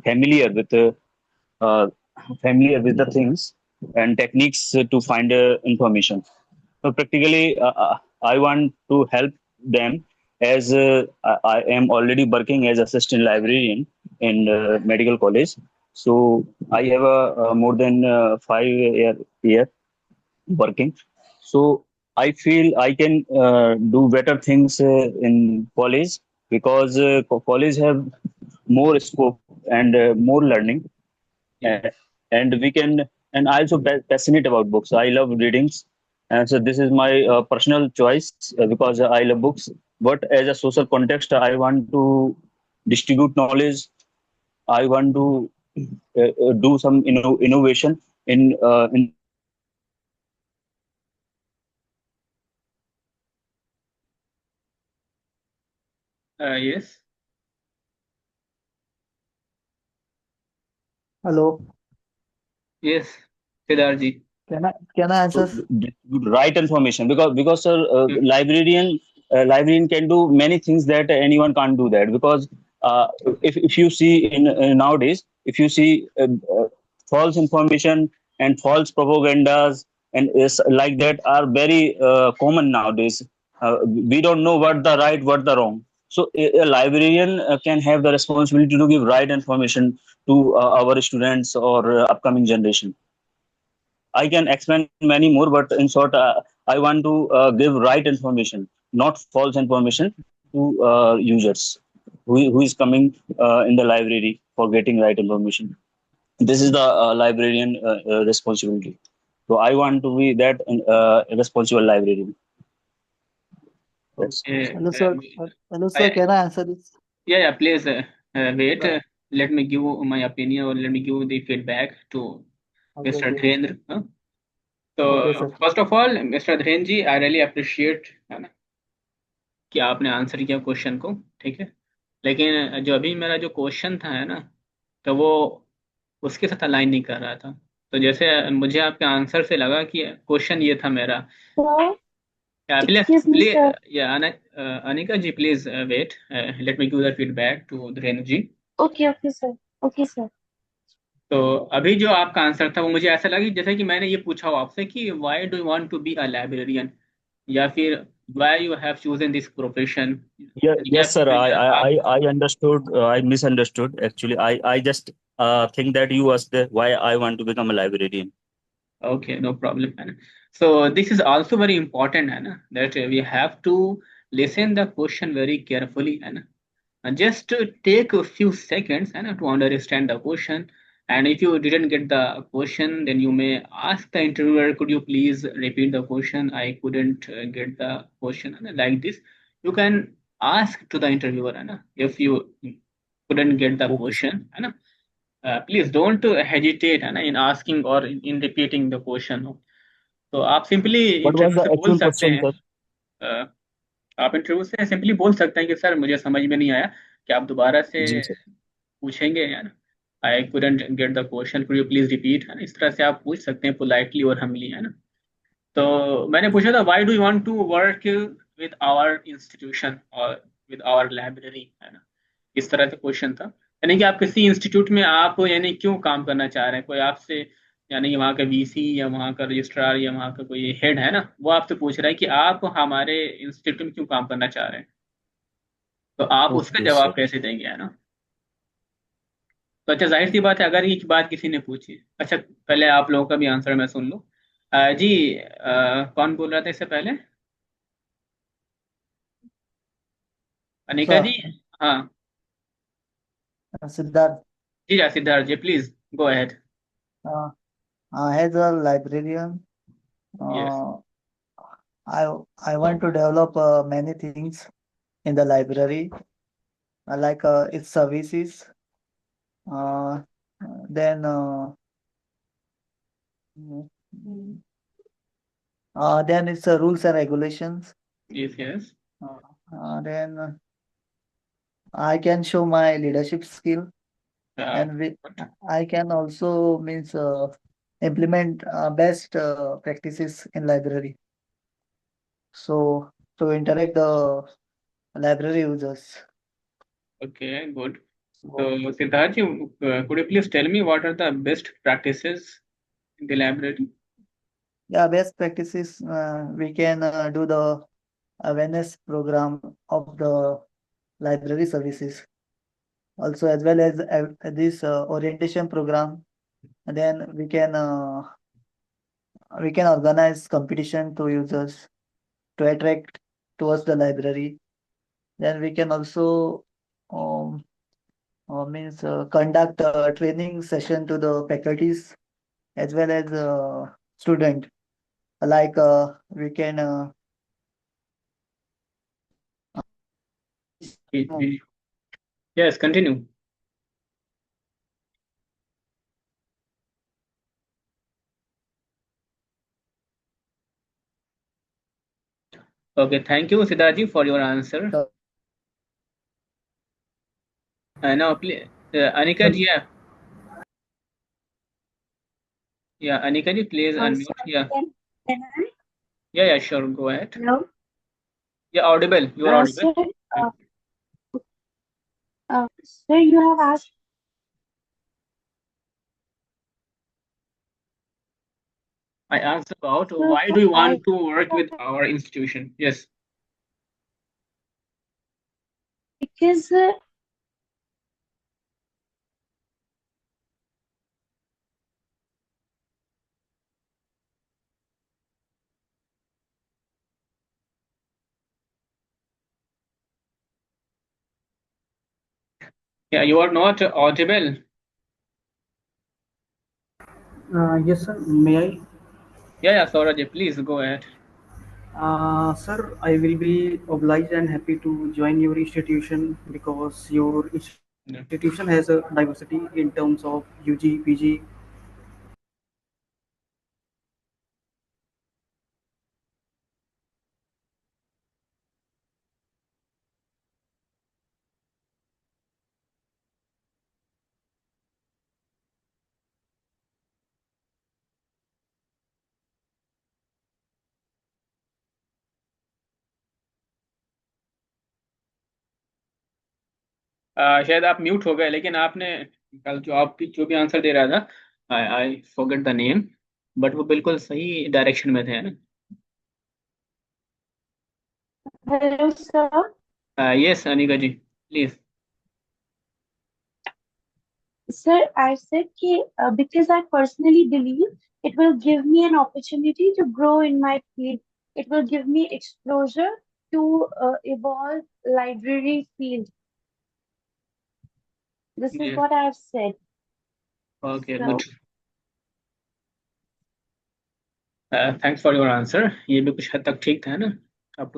familiar with uh, familiar with the things and techniques to find information. So practically, I want to help them as I am already working as assistant librarian in medical college. So I have a more than 5 year working. So I feel I can do better things in college because college have more scope and more learning, and we can. And I also passionate about books. I love readings, and so this is my personal choice because I love books. But as a social context, I want to distribute knowledge. I want to do some innovation in yes. Hello. Yes Siddharth ji. Can I answer? Right information, because sir, librarian can do many things that anyone can't do that, because if you see in nowadays, if you see false information and false propagandas and is like that are very common nowadays. We don't know what the right, what the wrong. So a librarian can have the responsibility to give right information to our students or upcoming generation. I can explain many more, but in short, I want to give right information, not false information to users who is coming in the library for getting right information. This is the librarian responsibility. So I want to be that responsible librarian. Yes. Okay. Hello, sir. Hello, sir. Can I answer this? Yeah, please wait. Let me give my opinion, or let me give the feedback to Mr. Dhrendra. So first of all, Mr. Dhrendra ji, I really appreciate है ना कि आपने answer किया question को, ठीक है। लेकिन जो अभी मेरा जो क्वेश्चन था है ना, तो वो उसके साथ अलाइन नहीं कर रहा था। तो जैसे मुझे आपके आंसर से लगा कि क्वेश्चन ये था मेरा। Please Excuse me, please sir. Yeah Anika ji, please wait, let me give the feedback to Dhirendra ji. Okay, sir. Okay, sir. तो अभी जो आपका आंसर था वो मुझे ऐसा लगा जैसे कि मैंने ये पूछा हो आपसे कि why do you want to be a librarian, या फिर why you have chosen this profession. Yes, sir. I understood. I misunderstood. Actually, I just think that you asked why I want to become a librarian. Okay, no problem, man. So this is also very important, Anna, that we have to listen the question very carefully, Anna. And just to take a few seconds, Anna, to understand the question. And if you didn't get the question, then you may ask the interviewer, could you please repeat the question? I couldn't get the question, Anna. Like this. You can ask to the interviewer, Anna, if you couldn't get the question, Anna. Please don't hesitate है ना in asking or in repeating the question. तो आप simply What was interview the से बोल actual सकते question, हैं, sir? आप interview से सिंपली बोल सकते हैं कि सर मुझे समझ में नहीं आया, कि आप दोबारा से जी sir. पूछेंगे यार, आई couldn't get the question, could you please repeat, है ना, इस तरह से आप पूछ सकते हैं पोलाइटली और हमली, है ना। तो मैंने पूछा था why do you want to work with our institution और विद आवर लाइब्रेरी, है ना, इस तरह से क्वेश्चन था। यानी कि आप किसी इंस्टीट्यूट में आप यानी क्यों काम करना चाह रहे हैं, कोई आपसे यानी कि वहाँ का वीसी या वहाँ का रजिस्ट्रार या वहाँ का कोई हेड है ना, वो आपसे पूछ रहा है कि आप हमारे इंस्टीट्यूट में क्यों काम करना चाह रहे हैं, तो आप उसका Okay, जवाब sir. कैसे देंगे, है ना। तो अच्छा, जाहिर सी बात है अगर ये बात किसी ने पूछी। अच्छा, पहले आप लोगों का भी आंसर मैं सुन लूँ। जी, कौन बोल रहा था इससे पहले? अनिका Sir. जी, हाँ Siddharth. Ji, Siddharth ji, please go ahead. As a librarian, yes I want to develop many things in the library, like its services, then its rules and regulations. Yes Then I can show my leadership skill, and I can also means implement best practices in library. So to interact the library users. Okay, good. So, Siddharth, could you please tell me what are the best practices in the library? Yeah, best practices. We can do the awareness program of the library services, also as well as this orientation program. And then we can organize competition to users to attract towards the library. Then we can also means conduct a training session to the faculties as well as student. Like we can Yes, continue. Okay, thank you, Siddharth, for your answer. Now, please, Anika ji, Yeah, Anika ji, please unmute. Sorry, Yeah, can I? yeah, sure. Go ahead. Hello? Yeah, audible. You are audible. Sir, sir, you have asked. I asked about Sir, why do you I want to work with our institution? Yes. because Yeah, you are not audible. Yes, sir. May I? Yeah, Saurabh, please go ahead. Sir, I will be obliged and happy to join your institution because your institution has a diversity in terms of UG, PG. शायद आप mute हो गए, लेकिन आपने कल जो भी answer दे रहा था, I forget the name, but वो बिल्कुल सही डायरेक्शन में थे, है ना? hello, sir. Yes Anika ji, please. Sir, I said because I personally believe it will give me an opportunity to grow in my field. It will give me exposure to evolve library field. This is Yes. what I have said. Okay, So, good. Thanks for your answer. ये भी कुछ हद तक ठीक था, है ना? आप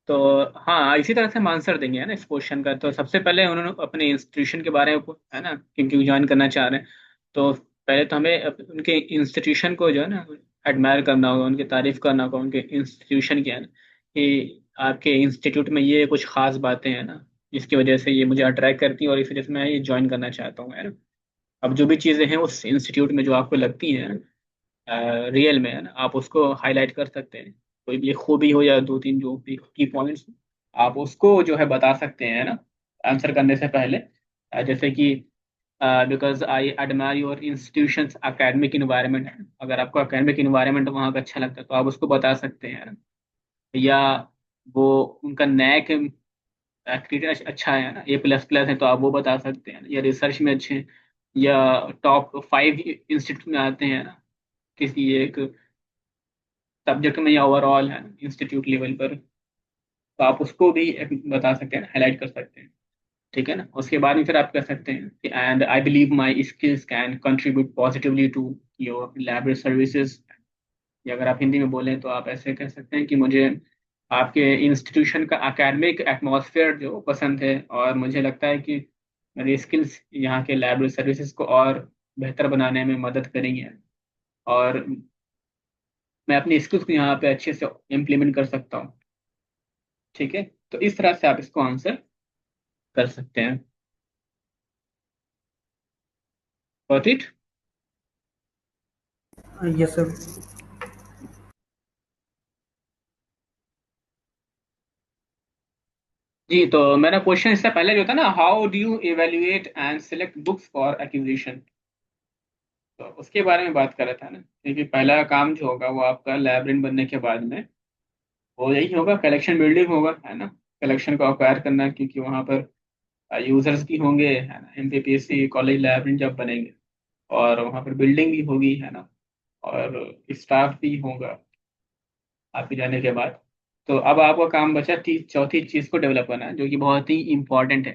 तो हाँ, इसी तरह से हम आंसर देंगे, है ना, इस क्वेश्चन का. तो सबसे पहले उन्होंने अपने इंस्टीट्यूशन के बारे में, है ना, क्योंकि ज्वाइन करना चाह रहे हैं, तो पहले तो हमें उनके इंस्टीट्यूशन को जो है ना एडमायर करना होगा, उनकी तारीफ करना होगा, उनके इंस्टीट्यूशन की, है ना, कि आपके इंस्टीट्यूट में ये कुछ खास बातें हैं ना, जिसकी वजह से ये मुझे अट्रैक्ट करती हैं और इस वजह से मैं ये ज्वाइन करना चाहता हूँ, है ना. अब जो भी चीज़ें हैं उस इंस्टीट्यूट में जो आपको लगती हैं रियल में, है ना, आप उसको हाईलाइट कर सकते हैं. कोई भी खूबी हो या दो तीन जो भी की पॉइंट्स, आप उसको जो है बता सकते हैं, है ना, आंसर करने से पहले. जैसे कि because I admire your institutions academic environment. अगर आपको एकेडमिक इन्वायरमेंट वहाँ का अच्छा लगता है तो आप उसको बता सकते हैं, है ना. या वो उनका नैक क्रिटेरिया अच्छा है ना, A++ है, तो आप वो बता सकते हैं. या रिसर्च में अच्छे हैं, या टॉप 5 इंस्टीट्यूट में आते हैं ना किसी एक सब्जेक्ट में, या ओवरऑल है इंस्टीट्यूट लेवल पर, तो आप उसको भी बता सकते हैं, हाईलाइट कर सकते हैं. ठीक है ना. उसके बाद में फिर आप कह सकते हैं and I believe my skills can contribute positively to your library services. या अगर आप हिंदी में बोलें तो आप ऐसे कह सकते हैं कि मुझे आपके इंस्टीट्यूशन का एकेडमिक एटमॉस्फेयर जो पसंद है, और मुझे लगता है कि मेरी स्किल्स यहाँ के लाइब्रेरी सर्विसेज को और बेहतर बनाने में मदद करेंगे, और मैं अपनी स्किल्स को यहाँ पे अच्छे से इम्प्लीमेंट कर सकता हूँ. ठीक है, तो इस तरह से आप इसको आंसर कर सकते हैं. Got it? Yes, sir. जी, तो मेरा क्वेश्चन इससे पहले जो था ना, how do you evaluate and select books for acquisition, तो उसके बारे में बात कर रहा था ना. क्योंकि पहला काम जो होगा वो आपका लाइब्रेरियन बनने के बाद में वो यही होगा, कलेक्शन बिल्डिंग होगा, है ना. कलेक्शन को अक्वायर करना, क्योंकि वहाँ पर यूजर्स भी होंगे, है ना, MPPSC कॉलेज लाइब्रेरी जब बनेंगे, और वहाँ पर बिल्डिंग भी होगी, है ना, और स्टाफ भी होगा आपके जाने के बाद. तो अब आपका काम बचा चौथी चीज को डेवलप करना है, जो कि बहुत ही इंपॉर्टेंट है.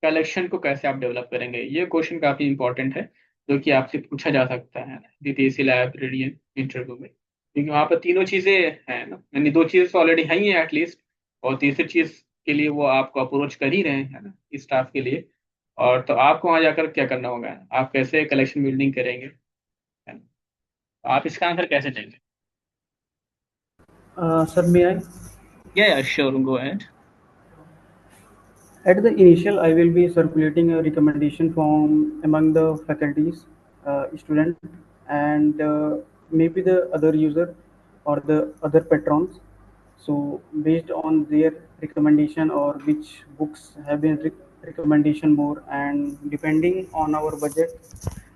कलेक्शन को कैसे आप डेवलप करेंगे, ये क्वेश्चन काफी इंपॉर्टेंट है, जो कि आपसे पूछा जा सकता है DPSC लाइब्रेरियन इंटरव्यू में. क्योंकि वहाँ पर तीनों चीजें हैं ना, यानी दो चीजें तो ऑलरेडी है ही है एटलीस्ट, और तीसरी चीज के लिए वो आपको अप्रोच कर ही रहे हैं, है ना, स्टाफ के लिए. और तो आपको वहाँ जाकर क्या करना होगा, आप कैसे कलेक्शन बिल्डिंग करेंगे, है ना. तो आप इसका आंसर कैसे देंगे? Sir, may I? Yeah, sure, go ahead. At the initial, I will be circulating a recommendation form among the faculties, students, and maybe the other user or the other patrons. So based on their recommendation or which books have been recommendation more, and depending on our budget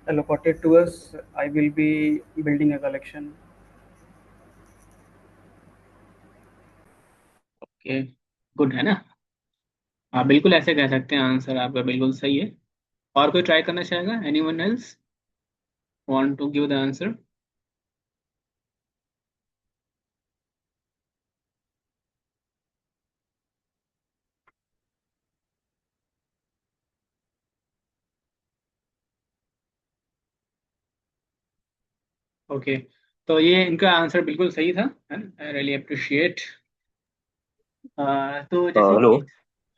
allocated to us, I will be building a collection. Okay, good है ना? हाँ, बिल्कुल ऐसे कह सकते हैं, answer आपका बिल्कुल सही है। और कोई ट्राई करना चाहेगा? Anyone else want to give the answer? Okay, तो ये इनका आंसर बिल्कुल सही था, है ना? I really appreciate. तो जैसे हेलो।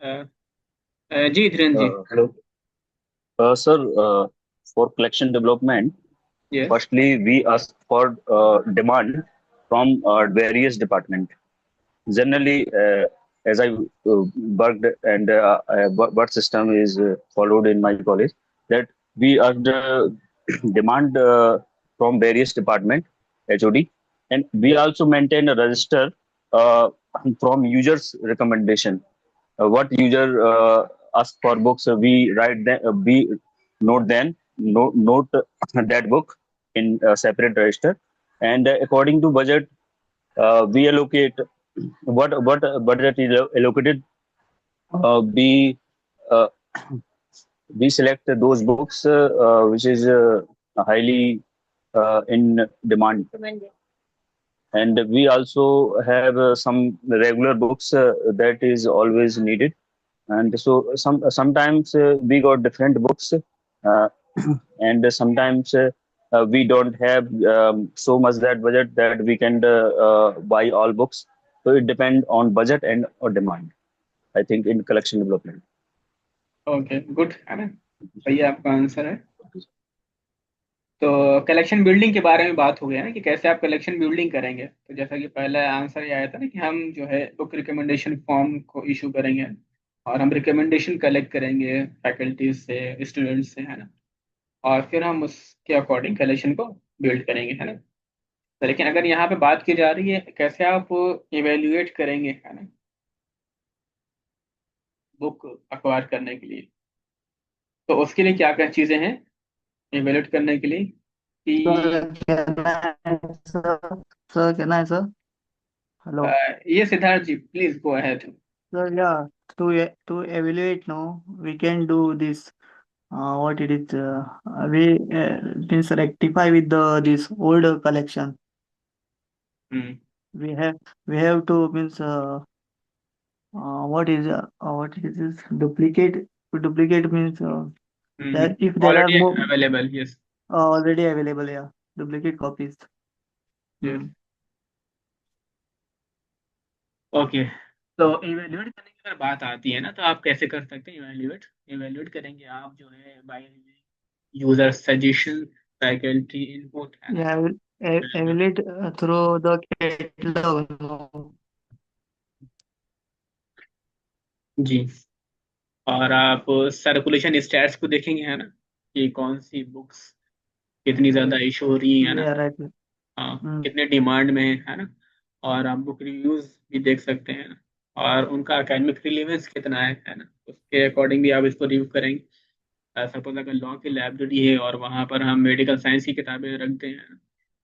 कि जी Dhirendra ji. Hello sir, for collection development, yes firstly we ask for demand from various departments. Generally, as I worked and what system is followed in my college, that we ask the demand from various department, HOD, and we also maintain a register from users recommendation. What user ask for books, we write them, we note that book in a separate register, and according to budget, we allocate what budget is allocated. We uh, we select those books which is highly in demand, and we also have some regular books that is always needed. And so sometimes we got different books, and sometimes we don't have so much that budget that we can buy all books. So it depends on budget and or demand, I think, in collection development. Okay, good है ना? सही आपका answer है। तो collection building के बारे में बात हो गया ना, कि कैसे आप कलेक्शन बिल्डिंग करेंगे। तो जैसा कि पहला आंसर ये आया था ना, कि हम जो है बुक रिकमेंडेशन फॉर्म को इशू करेंगे, और हम रिकमेंडेशन कलेक्ट करेंगे फैकल्टीज से, स्टूडेंट्स से, है ना? और फिर हम उसके अकॉर्डिंग कलेक्शन को बिल्ड करेंगे, है ना? तो लेकिन अगर यहाँ पे बात की जा रही है कैसे आप इवेल्युएट करेंगे, है ना, बुक अक्वायर करने के लिए, तो उसके लिए क्या क्या चीज़ें हैं इवेल्युएट करने के लिए? सर कि कहना है सर सर कहना है सर हेलो ये Siddharth ji, please go ahead. Sir yeah to evaluate now we can do this what it is we means rectify with the this old collection we have to means what is this duplicate means that if there are already more available, yes. already available, yeah, duplicate copies. Okay, तो evaluate करने की अगर बात आती है ना, तो आप कैसे कर सकते हैं इवेल्युएट करेंगे आप जो है by user suggestion, faculty input, है ना? Yeah, I will evaluate through the catalog. No. जी, और आप सर्कुलेशन स्टैट्स को देखेंगे, है ना, कि कौन सी बुक्स कितनी ज्यादा इशू हो रही है ना, Yeah, right. हाँ, कितने डिमांड में है ना? और आप बुक रिव्यूज भी देख सकते हैं ना, और उनका एकेडमिक रिलेवेंस कितना है ना, उसके अकॉर्डिंग भी आप इसको रिव्यू करेंगे। सपोज अगर लॉ की लाइब्रेरी है और वहाँ पर हम मेडिकल साइंस की किताबें रखते हैं,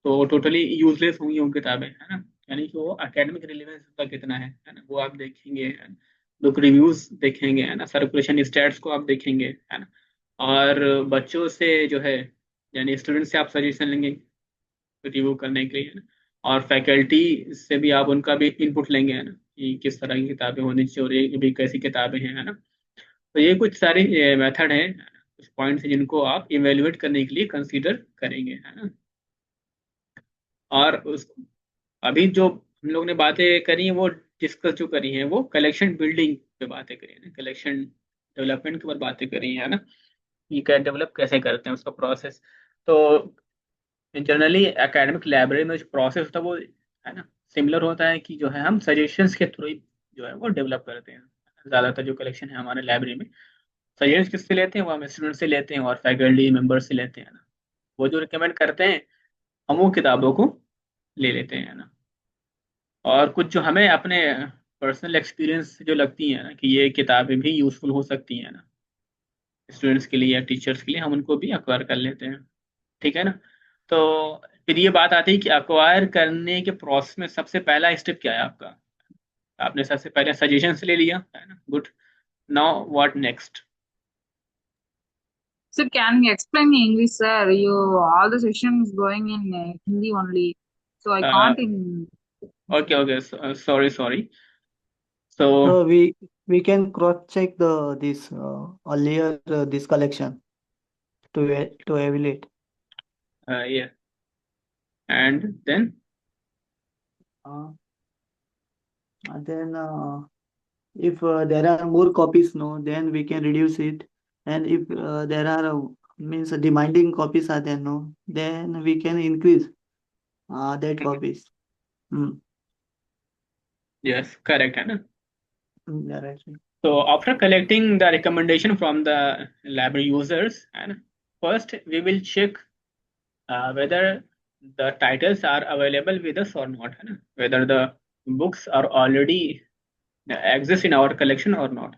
तो टोटली यूजलेस होंगी वो किताबें, है ना? यानी कि वो एकेडमिक रिलेवेंस उसका कितना है ना, वो आप देखेंगे, है ना? बुक रिव्यूज देखेंगे, है ना? सर्कुलेशन स्टैट्स को आप देखेंगे, है ना? और बच्चों से जो है, यानी स्टूडेंट से आप सजेशन लेंगे रिव्यू करने के लिए, है ना? और फैकल्टी से भी आप उनका भी इनपुट लेंगे, है ना, कि किस तरह की किताबें होनी चाहिए और ये भी कैसी किताबें हैं, है ना? तो ये कुछ सारी मेथड हैं, कुछ पॉइंट्स हैं जिनको आप इवेल्युएट करने के लिए कंसीडर करेंगे, है ना? और उस अभी जो हम लोग ने बातें करी हैं, वो डिस्कस जो करी हैं, वो कलेक्शन बिल्डिंग पे बातें करी है ना, कलेक्शन डेवलपमेंट के ऊपर बातें करी हैं, है ना? ये क्या डेवलप कैसे करते हैं उसका प्रोसेस। तो जनरली एकेडमिक लाइब्रेरी में जो प्रोसेस होता है वो, है ना, सिमिलर होता है, कि जो है हम सजेशंस के थ्रू ही जो है वो डेवलप करते हैं। ज़्यादातर जो कलेक्शन है हमारे लाइब्रेरी में, सजेशन किससे लेते हैं? वो हम स्टूडेंट से लेते हैं और फैकल्टी मेंबर से लेते हैं ना। वो जो रिकमेंड करते हैं हम वो किताबों को ले लेते हैं ना। और कुछ जो हमें अपने पर्सनल एक्सपीरियंस जो लगती है ना कि ये किताबें भी यूजफुल हो सकती हैं ना स्टूडेंट्स के लिए या टीचर्स के लिए, हम उनको भी अक्वायर कर लेते हैं। ठीक है ना। तो फिर ये बात आती है कि अक्वायर करने के प्रोसेस में सबसे पहला स्टेप क्या है आपका। आपने सबसे पहले सजेशंस ले लिया है ना, good. Now what next. Sir, can you explain in English, sir? You all the sessions going in Hindi only, so I can't in. Okay okay, sorry. So So we can cross check this earlier this collection to evaluate. yeah, and then Then if there are more copies, no, then we can reduce it. And if there are means demanding copies are there, no, then we can increase that copies. yes, correct है ना। Yeah, right. So after collecting the recommendation from the library users, and first we will check whether the titles are available with us or not, है ना? Whether the books are already exist in our collection or not.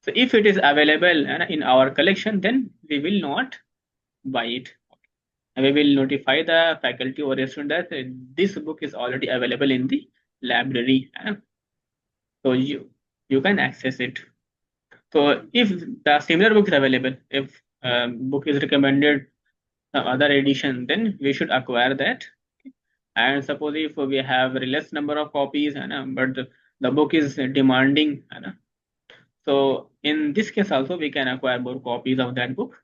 So if it is available in our collection, then we will not buy it. We will notify the faculty or a student that this book is already available in the library. So you can access it. So if the similar book is available, if book is recommended some other edition, then we should acquire that. And suppose if we have less number of copies, but the book is demanding, so in this case also we can acquire more copies of that book.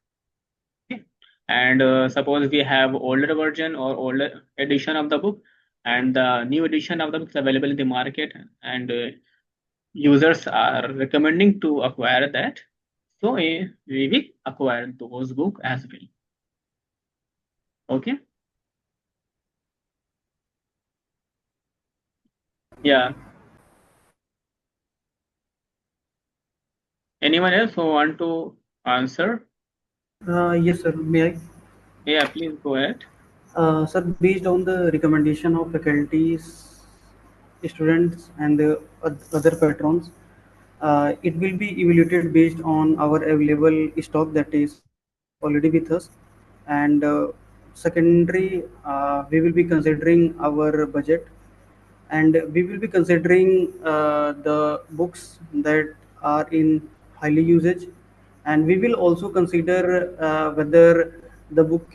Okay. And suppose we have older version or older edition of the book, and the new edition of the book is available in the market, and users are recommending to acquire that, so we will acquire those books as well. Okay. Yeah. Anyone else who want to answer? Yes, sir. May I? Yeah, please go ahead. Sir, based on the recommendation of faculties, students, and the other patrons, it will be evaluated based on our available stock that is already with us. And secondary, we will be considering our budget, and we will be considering the books that are in highly usage, and we will also consider whether the book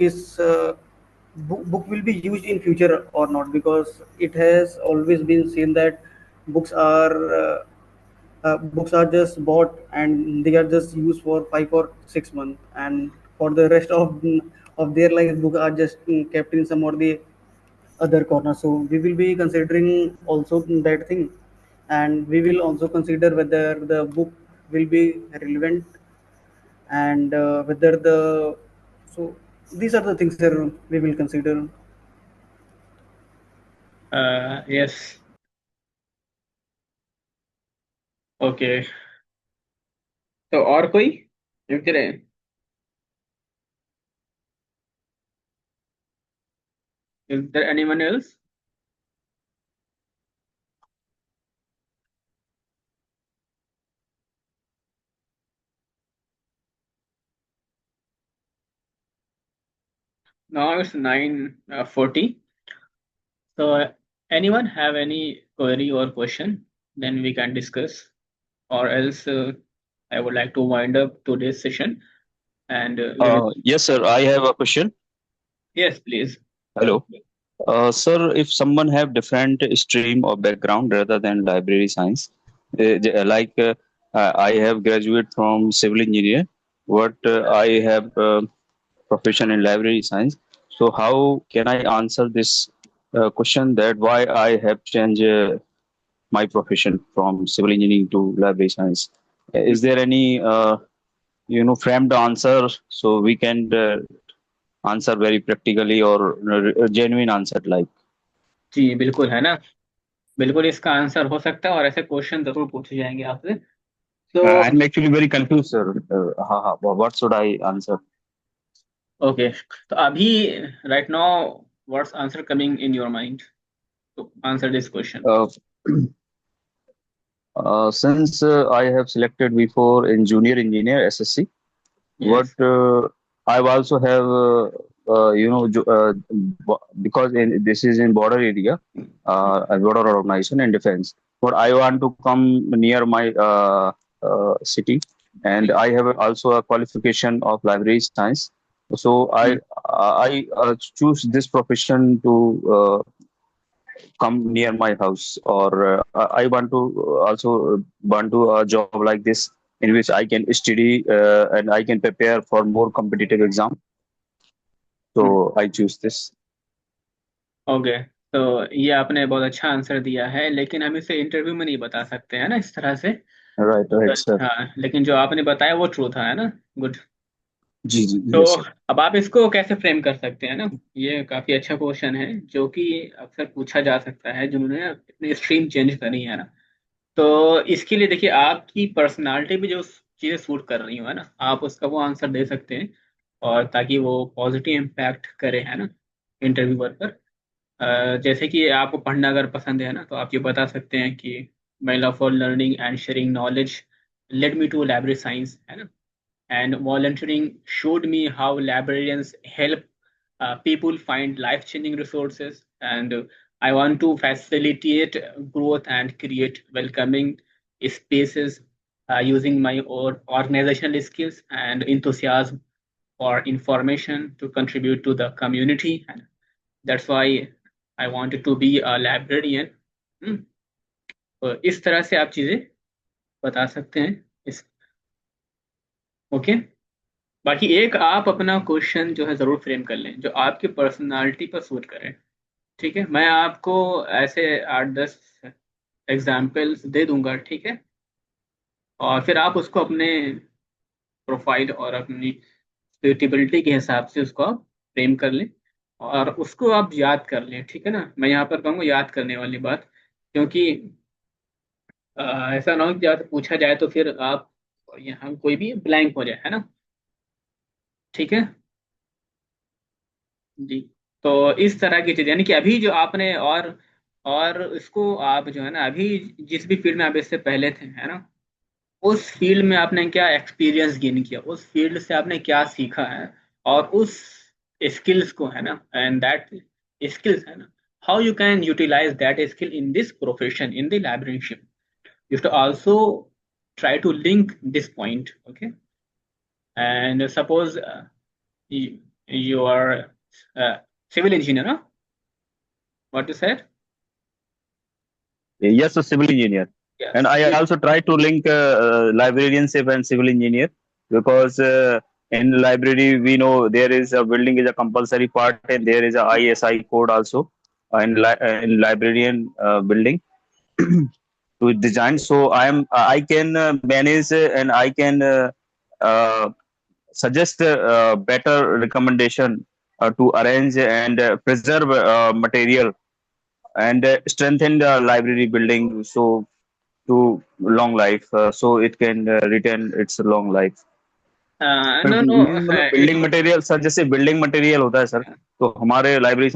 will be used in future or not, because it has always been seen that books are just bought and they are just used for 5 or 6 months, and for the rest of their life books are just kept in some of the other corner. So we will be considering also that thing, and we will also consider whether the book will be relevant, and whether the so these are the things that we will consider. Yes. Okay. तो और कोई लिख रहे हैं? Is there anyone else? Now it's 9:40. So anyone have any query or question? Then we can discuss. Or else I would like to wind up today's session. And Yes, sir. I have a question. Yes, please. Hello. Sir, if someone have different stream or background rather than library science, I have graduate from civil engineer, but I have profession in library science. So how can I answer this question that why I have changed my profession from civil engineering to library science? Is there any framed answer so we can answer very practically or genuine answer like? जी बिल्कुल है ना, बिल्कुल इसका answer हो सकता है और ऐसे क्वेश्चन जरूर पूछे जाएंगे आपसे. So I'm actually very confused, sir. What should I answer? Okay. तो अभी right now what's answer coming in your mind to answer this question? Since I have selected before in junior engineer SSC, Yes. but I also have because this is in border area, a border organization and defense. But I want to come near my city, and I have also a qualification of library science. So I choose this profession to come near my house, or I want to also want to a job like this in which I can study and I can prepare for more competitive exam. So I choose this. Okay, तो ये आपने बहुत अच्छा answer दिया है, लेकिन हम इसे इंटरव्यू में नहीं बता सकते हैं ना इस तरह से। Right sir. हाँ, लेकिन जो आपने बताया वो ट्रू था, है ना? गुड। जी जी तो yes, sir. अब आप इसको कैसे फ्रेम कर सकते हैं ना, ये काफी अच्छा क्वेश्चन है जो कि अक्सर पूछा जा सकता है जिन्होंने अपनी स्ट्रीम चेंज करी है ना। तो इसके लिए देखिए, आपकी पर्सनालिटी भी जो चीजें सूट कर रही हो, है ना, आप उसका वो आंसर दे सकते हैं, और ताकि वो पॉजिटिव इम्पैक्ट करे, है ना, इंटरव्यूअर पर। जैसे कि आपको पढ़ना अगर पसंद है ना, तो आप ये बता सकते हैं कि my love for learning and sharing knowledge led me to library science, है ना, and volunteering showed me how librarians help people find life-changing resources, and I want to facilitate growth and create welcoming spaces using my organizational skills and enthusiasm for information to contribute to the community, and that's why I wanted to be a librarian. तो इस तरह से आप चीजें बता सकते हैं इस ओके। बाकी एक आप अपना क्वेश्चन जो है जरूर फ्रेम कर लें जो आपकी पर्सनालिटी पर सूट करे, ठीक है? मैं आपको ऐसे 8-10 एग्जाम्पल्स दे दूंगा, ठीक है, और फिर आप उसको अपने प्रोफाइल और अपनी सुटेबिलिटी के हिसाब से उसको आप फ्रेम कर लें और उसको आप याद कर लें, ठीक है ना? मैं यहाँ पर कहूँगा याद करने वाली बात, क्योंकि ऐसा ना हो कि जब पूछा जाए तो फिर आप यहाँ कोई भी ब्लैंक हो जाए, है ना? ठीक है जी। तो इस तरह की चीज, यानी कि अभी जो आपने और इसको आप जो है ना, अभी जिस भी फील्ड में आप इससे पहले थे, है ना, उस फील्ड में आपने क्या एक्सपीरियंस गेन किया, उस फील्ड से आपने क्या सीखा है, और उस स्किल्स को, है ना, एंड दैट स्किल्स, है ना, how you can utilize that skill in this profession in the librarianship, you have to also try to link this point, okay? And suppose you are civil engineer, huh? What you said? Yes, a civil engineer. Yes. And I also try to link librarianship and civil engineer, because in library we know there is a building is a compulsory part, and there is a ISI code also in librarian building to design. So I can manage and I can suggest better recommendation to arrange and preserve material and strengthen the library building so to long life, so it can retain its long life. No, building material sir, जैसे building material होता है sir, तो हमारे library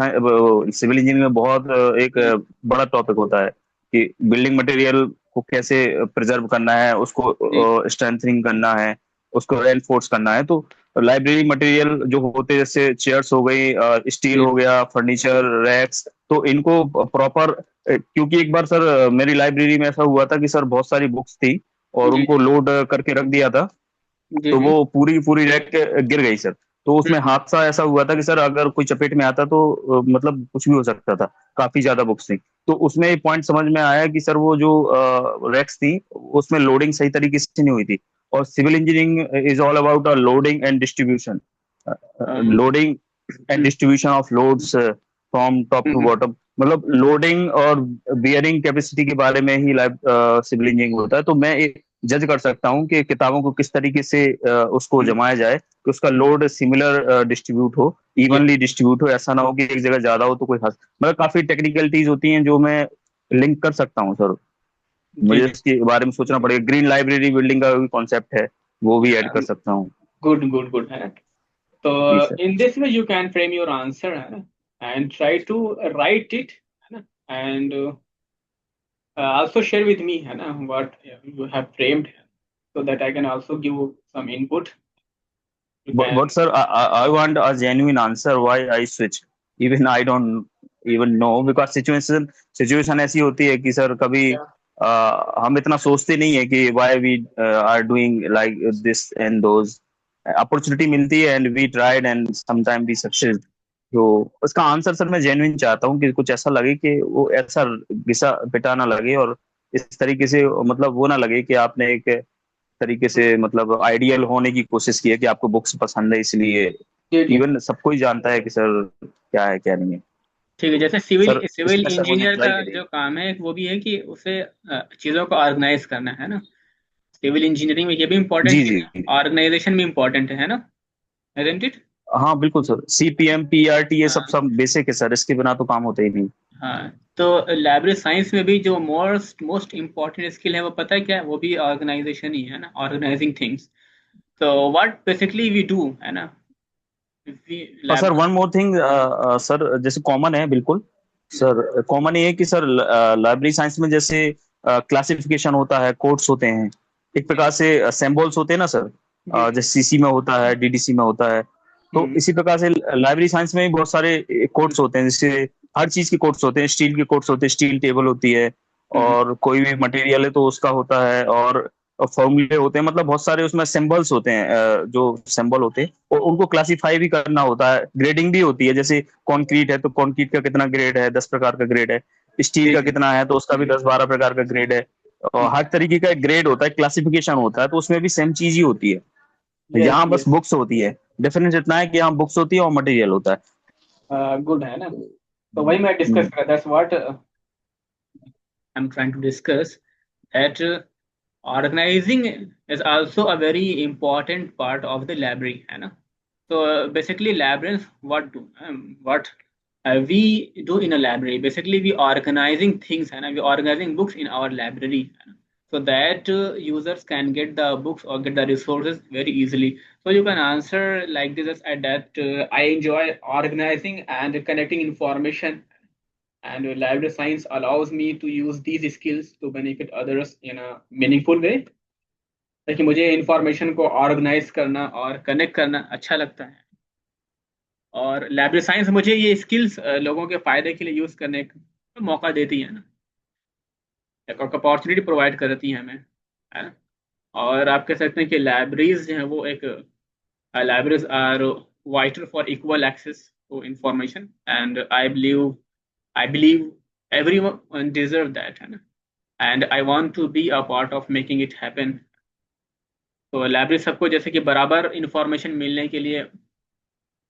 civil engineering में बहुत एक बड़ा topic होता है कि बिल्डिंग मटेरियल को कैसे प्रिजर्व करना है, उसको स्ट्रेंथनिंग करना है, उसको रेनफोर्स करना है। तो लाइब्रेरी मटेरियल जो होते हैं जैसे चेयर्स हो गई, स्टील हो गया, फर्नीचर, रैक्स, तो इनको प्रॉपर, क्योंकि एक बार सर मेरी लाइब्रेरी में ऐसा हुआ था कि सर बहुत सारी बुक्स थी और उनको लोड करके रख दिया था, तो वो पूरी रैक गिर गई सर। तो उसमें हादसा ऐसा हुआ था कि सर अगर कोई चपेट में आता तो मतलब कुछ भी हो सकता था, काफी ज्यादा बुक्स थी। तो उसमें एक पॉइंट समझ में आया कि सर वो जो रैक्स थी उसमें लोडिंग सही तरीके से नहीं हुई थी, और civil engineering is all about loading and distribution, loading and distribution of loads from top to bottom, मतलब लोडिंग और बियरिंग कैपेसिटी के बारे में ही सिविल इंजीनियरिंग होता है। तो मैं जज कर सकता हूँ कि किताबों को किस तरीके से उसको जमाया जाए कि उसका लोड सिमिलर डिस्ट्रीब्यूट हो, इवनली डिस्ट्रीब्यूट हो, ऐसा ना हो कि एक जगह ज्यादा हो तो कोई मतलब काफी टेक्निकलिटीज होती हैं जो मैं लिंक कर सकता हूँ सर। मुझे इसके बारे में सोचना पड़ेगा। ग्रीन लाइब्रेरी बिल्डिंग का भी कॉन्सेप्ट है, वो भी ऐड कर सकता हूँ। गुड है। तो in this way you can frame your answer, है ना, and try to write it, है ना, and also share with me, है ना, what you have framed, so that I can also give some input. You But, can, but sir, I want a genuine answer why I switch. Even I don't even know because situation ऐसी होती है कि sir कभी हम इतना सोचते नहीं है कि why we are doing like this and those. Opportunity मिलती है and we tried and sometimes we succeed. तो उसका आंसर सर मैं जेन्युइन चाहता हूँ कि कुछ ऐसा लगे कि वो ऐसा घिसा पिटा ना लगे और इस तरीके से मतलब वो ना लगे कि आपने एक तरीके से मतलब आइडियल होने की कोशिश की है कि आपको बुक्स पसंद है इसलिए इवन सबको ही जानता है कि सर क्या है क्या नहीं है। ठीक है, जैसे सिविल सर सिविल इसमें सर मुझे इंजीनियर ट्राई का करिए। जो काम है वो भी है कि उसे चीजों को ऑर्गेनाइज करना है ना। सिविल इंजीनियरिंग में ये भी इम्पोर्टेंट जी चीज जी है, ऑर्गेनाइजेशन भी इम्पोर्टेंट है ना, isn't it? हाँ बिल्कुल सर, CPM PRT ये सब बेसिक है सर, इसके बिना तो काम होता ही नहीं। हाँ, तो लाइब्रेरी साइंस में भी जो मोस्ट इम्पोर्टेंट स्किल है वो पता है क्या है? वो भी ऑर्गेनाइजेशन ही है ना, ऑर्गेनाइजिंग थिंग्स। तो व्हाट बेसिकली वी डू, है ना, और sir one more thing sir, जैसे कॉमन है बिल्कुल सर, कॉमन ये है कि सर लाइब्रेरी साइंस में जैसे क्लासिफिकेशन होता है, कोड्स होते हैं, एक प्रकार से सिंबल्स होते हैं ना सर, जैसे CC में होता है, DDC में होता है, तो इसी प्रकार से लाइब्रेरी साइंस में भी बहुत सारे कोड्स होते हैं, जैसे हर चीज के कोड्स होते हैं, स्टील के कोड्स होते हैं, स्टील टेबल होती है, और कोई भी मटेरियल है तो उसका होता है, और फॉर्मूले होते हैं, मतलब बहुत सारे उसमें सिंबल्स होते हैं, जो सिंबल होते हैं और उनको क्लासिफाई भी करना होता है, ग्रेडिंग भी होती है, जैसे कंक्रीट है तो कंक्रीट का कितना ग्रेड है, 10 प्रकार का ग्रेड है, स्टील का कितना है तो उसका भी 10-12 प्रकार का ग्रेड है, और हर तरीके का एक ग्रेड होता है, क्लासिफिकेशन होता है, तो उसमें भी सेम चीज ही होती है। यहाँ बस बुक्स होती है, डिफरेंस इतना है कि यहाँ बुक्स होती है और मटेरियल होता है। गुड है ना, तो वही मैं डिस्कस कर रहा, that's what I am trying to discuss, that organizing is also a very important part of the library, है ना। So basically librarians what we do in a library, basically we organizing things, है ना, we organizing books in our library, है ना, so that users can get the books or get the resources very easily. So you can answer like this as that I enjoy organizing and connecting information, and library science allows me to use these skills to benefit others in a meaningful way। ताकि मुझे information को organise करना और connect करना अच्छा लगता है, और लाइब्रेरी साइंस मुझे ये स्किल्स लोगों के फायदे के लिए यूज करने का मौका देती है ना, एक अपॉर्चुनिटी प्रोवाइड करती है हमें, है ना। और आप कह सकते हैं कि लाइब्रेरीज जो है वो एक libraries are vital for equal access to information, and I believe everyone deserve that, है ना, and I want to be a part of making it happen। तो लाइब्रेरी सबको जैसे कि बराबर इंफॉर्मेशन मिलने के लिए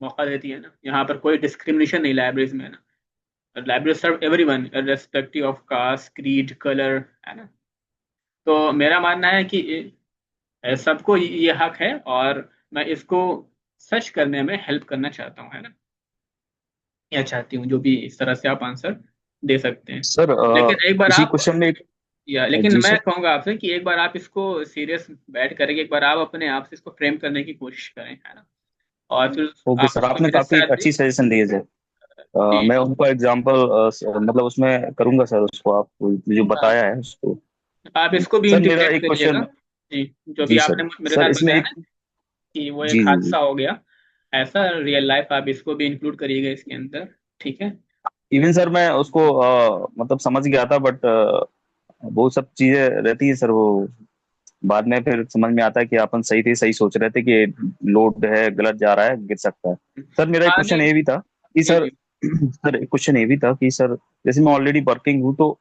मौका देती है ना, यहाँ पर कोई डिस्क्रिमिनेशन नहीं लाइब्रेरीज में, है ना। Library serve everyone irrespective of caste, creed, colour, है ना। तो मेरा मानना है कि सबको ये हक है, और मैं इसको सर्च करने में हेल्प करना चाहता हूँ, है ना, या चाहती हूँ, जो भी इस तरह से आप आंसर दे सकते हैं। सर लेकिन एक बार इसी आप क्वेश्चन में लेकिन जी मैं सर। कहूंगा आपसे कि एक बार आप इसको सीरियस बैठ करके एक बार आप अपने आप से इसको फ्रेम करने की कोशिश करें, है ना, और फिर ओके आप सर, इसको आपने मेरे काफी साथ भी अच्छी सजेशन दी है सर। जी मैं उनको एग्जांपल मतलब उसमें करूंगा सर, उसको आप जो हाँ, बताया है उसको। आप इसको भी सर मेरा इंटीग्रेट एक करिएगा। क्वेश्चन। जी, जो भी जी आपने सर। मेरे सर साथ इसमें बताया एक ना कि वो एक जी जी जी हादसा हो गया, ऐसा रियल लाइफ आप इसको भी इंक्लूड करिएगा इसके अंदर, ठीक है। इवन सर मैं उसको मतलब समझ गया था, बट वो सब चीजें रहती है सर, वो बाद में फिर समझ में आता है कि अपन सही थे, सही सोच रहे थे कि लोड है गलत जा रहा है, गिर सकता है। सर मेरा एक हाँ क्वेश्चन नहीं, ये भी था कि जी सर जी सर एक क्वेश्चन ये भी था कि सर जैसे मैं ऑलरेडी वर्किंग हूँ, तो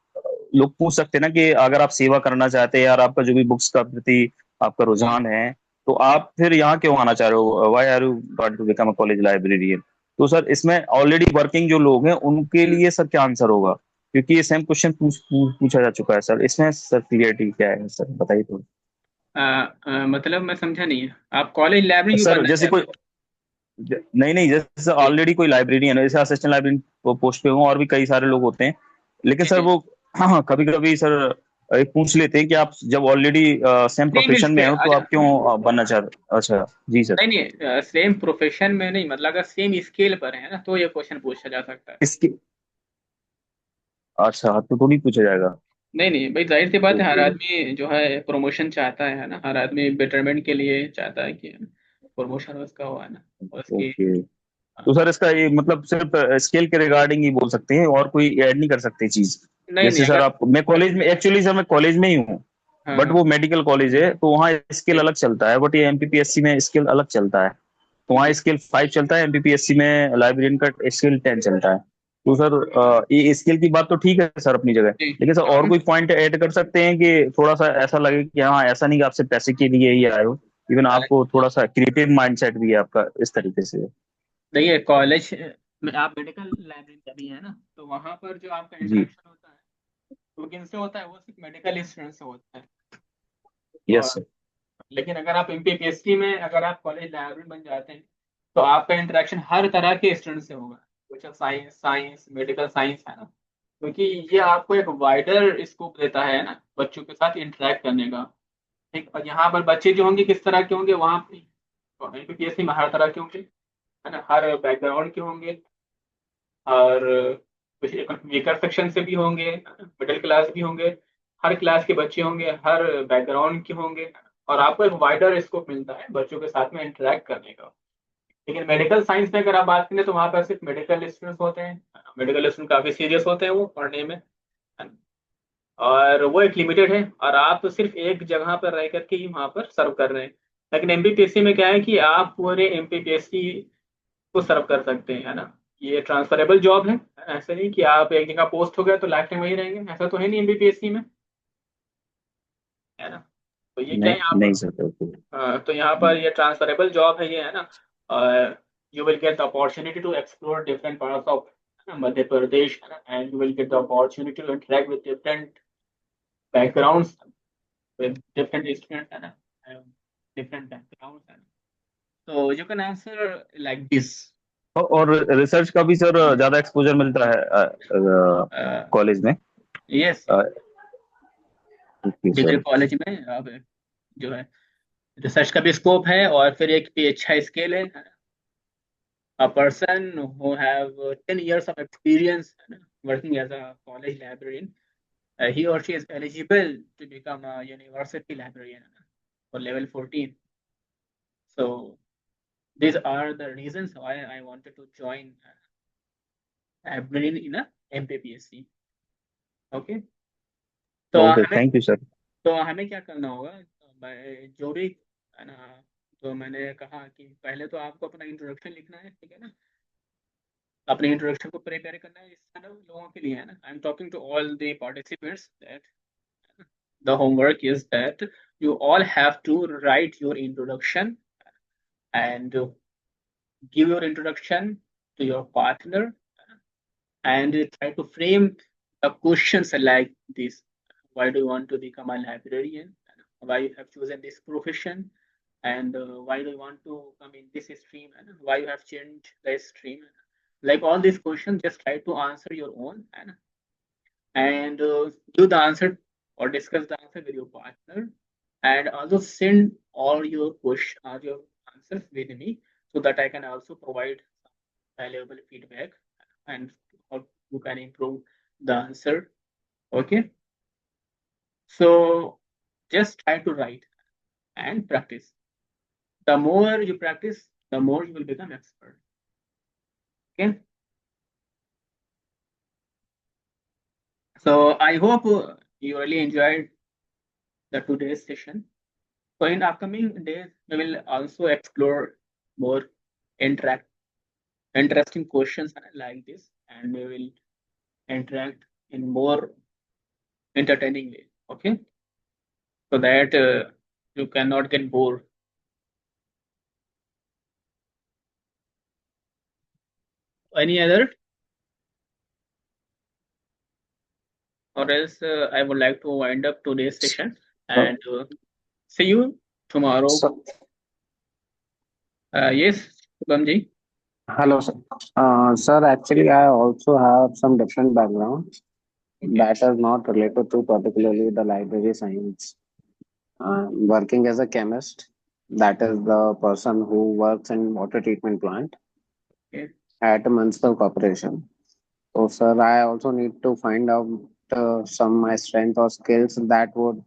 लोग पूछ सकते हैं ना कि अगर आप सेवा करना चाहते हैं यार, आपका जो भी बुक्स का प्रति आपका रुझान है, तो आप फिर यहाँ क्यों आना चाह रहे हो, why are you got to become a college librarian. तो सर इसमें ऑलरेडी वर्किंग जो लोग हैं उनके लिए सर क्या आंसर होगा, क्योंकि ये सेम क्वेश्चन पूछा जा चुका है सर, इसमें सर क्लियरिटी क्या है सर, बताइए तो। मतलब मैं समझा नहीं है, आप कॉलेज लाइब्रेरी क्यों सर बनना जैसे कोई चाहते नहीं नहीं, जैसे हैं? ऑलरेडी कोई लाइब्रेरियन है, जैसे असिस्टेंट लाइब्रेरियन पोस्ट पे हो और भी कई सारे लोग होते हैं, लेकिन जी सर जी वो हाँ कभी कभी सर एक पूछ लेते हैं कि आप जब ऑलरेडी सेम नहीं प्रोफेशन में हो तो अच्छा आप क्यों बनना चाहते? अच्छा जी सर। नहीं नहीं, सेम प्रोफेशन में नहीं, मतलब अगर सेम स्केल पर है ना तो ये क्वेश्चन पूछा जा सकता है। इसके अच्छा तो नहीं पूछा जाएगा। नहीं नहीं भाई, जाहिर सी बात है, हर ओके आदमी जो है प्रमोशन चाहता है ना, हर आदमी बेटरमेंट के लिए चाहता है कि प्रमोशन उसका हो, है ना, और उसकी। ओके। तो सर इसका ये मतलब सिर्फ स्केल के रिगार्डिंग ही बोल सकते हैं और कोई ऐड नहीं कर सकते चीज? नहीं नहीं, जैसे सर अगर आप, मैं कॉलेज में एक्चुअली सर मैं कॉलेज में ही हूँ, हाँ बट हाँ वो मेडिकल कॉलेज है तो वहाँ स्केल अलग चलता है, बट ये एमपीपीएससी में स्केल अलग चलता है। तो वहाँ जी स्केल 5 चलता है, एमपीपीएससी में लाइब्रेरियन का स्केल 10 चलता है। तो सर ये स्केल की बात तो ठीक है सर अपनी जगह, जी लेकिन सर और हाँ। कोई पॉइंट ऐड कर सकते हैं कि थोड़ा सा ऐसा लगे कि हाँ ऐसा नहीं कि आपसे पैसे के लिए ही आए हो, इवन आपको थोड़ा सा क्रिएटिव माइंडसेट भी है आपका इस तरीके से। देखिए कॉलेज में आप मेडिकल लाइब्रेरी कर रही है ना, तो वहाँ पर जो आपका जी इंटरेक्शन होता है वो किनसे होता है? वो सिर्फ मेडिकल स्टूडेंट से होता है। यस और सर। लेकिन अगर आप एमपीपीएससी में अगर आप कॉलेज लाइब्रेरी बन जाते हैं तो आपका इंटरेक्शन हर तरह के स्टूडेंट से होगा, कुछ साइंस साइंस मेडिकल साइंस, है ना, क्योंकि ये आपको एक वाइडर स्कोप देता है ना बच्चों के साथ इंटरेक्ट करने का। ठीक, और यहाँ पर बच्चे जो होंगे किस तरह के होंगे वहाँ पे एमपीपीएससी में? हर तरह के होंगे, है ना, हर बैकग्राउंड के होंगे, और कुछ वीकर सेक्शन से भी होंगे, मिडिल क्लास भी होंगे, हर क्लास के बच्चे होंगे, हर बैकग्राउंड के होंगे, और आपको एक वाइडर स्कोप मिलता है बच्चों के साथ में इंटरेक्ट करने का। लेकिन मेडिकल साइंस में अगर आप बात करें तो वहाँ पर सिर्फ मेडिकल स्टूडेंट्स होते हैं, मेडिकल स्टूडेंट काफी सीरियस होते हैं वो पढ़ने में, और वो एक लिमिटेड है, और आप तो सिर्फ एक जगह पर रह करके ही वहाँ पर सर्व कर रहे हैं। लेकिन एमपीपीएससी में क्या है कि आप पूरे एमपीपीएससी को सर्व कर सकते हैं, है ना, ये ट्रांसफरेबल जॉब है। ऐसा नहीं कि आप एक जगह पोस्ट हो गया तो लाइफ टाइम वहीं रहेंगे, ऐसा तो है नहीं एमबीपीएससी में, है ना। तो ये क्या है नहीं यहाँ नहीं पर? Sir okay. तो यहाँ पर ये ट्रांसफरेबल जॉब है ये, है ना। You will get the opportunity to explore different parts of Madhya Pradesh, है ना, and you will get the opportunity to interact with different backgrounds, with different students, है ना, डिफरेंट बैकग्राउंड्स, है ना। तो you can answer like this. और research का भी सर ज्यादा एक्सपोजर मिलता है कॉलेज में? Yes, okay degree sir. College में अब जो है रिसर्च का भी स्कोप है, और फिर एक भी अच्छा स्केल है। A person who have 10 years of experience working as a college librarian, he or she is eligible to become a university librarian for level 14. So these are the reasons why I wanted to join librarian in a MPPSC. Okay. तो okay हमें thank you sir. तो हमें क्या करना होगा? जो भी, है ना, तो मैंने कहा कि पहले तो आपको अपना इंट्रोडक्शन लिखना है, ठीक है ना, अपने इंट्रोडक्शन को प्रिपेयर करना है इस तरह लोगों के लिए, है ना। I am talking to all the participants that the homework is that you all have to write your introduction and give your introduction to your partner, and try to frame the questions like this: why do you want to become a librarian, why you have chosen this profession, and why do you want to come in this stream, and why you have changed the stream. Like all these questions, just try to answer your own, and give the answer or discuss the answer with your partner, and also send all your your answers with me, so that I can also provide valuable feedback, and how you can improve the answer. Okay, so just try to write and practice. The more you practice, the more you will become expert. Okay, so I hope you really enjoyed the today's session. So in upcoming days, we will also explore more interesting questions like this, and we will interact in more entertaining way. Okay, so that you cannot get bored. Any other, or else I would like to wind up today's session and see you tomorrow. So, Yes, Shubham ji. hello, sir. Sir, actually, I also have some different background. that is not related to particularly the library science. Working as a chemist, that is the person who works in water treatment plant Okay. at a municipal corporation. So, sir, I also need to find out some my strength or skills that would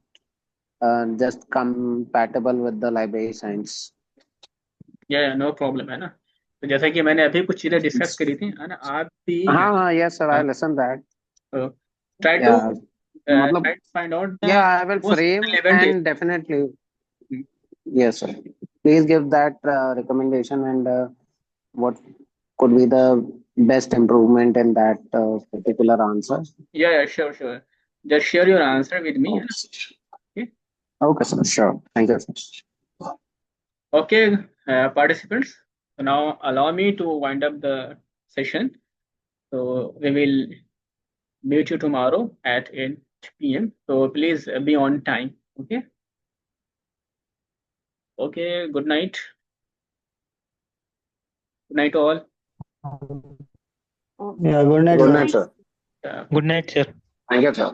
just compatible with the library science. या no problem है ना. तो जैसा कि मैंने अभी कुछ चीजें डिस्कस करी थी है ना, आप भी हाँ, yes, sir, I listen that. Try to Yeah, मतलब try to find out the yeah, I will most frame relevant and definitely. Yes, sir. Please give that recommendation and what could be the best improvement in that particular answer. yeah, sure. Just share your answer with me. Okay. Okay, sir. Sure. Thank you, sir. Okay, participants. So now allow me to wind up the session. So we will meet you tomorrow at 8 p.m. So please be on time. Okay. Okay. Good night. Good night, all. Yeah, good night, Good sir. night, sir. Yeah. Good night, sir. Thank you, sir.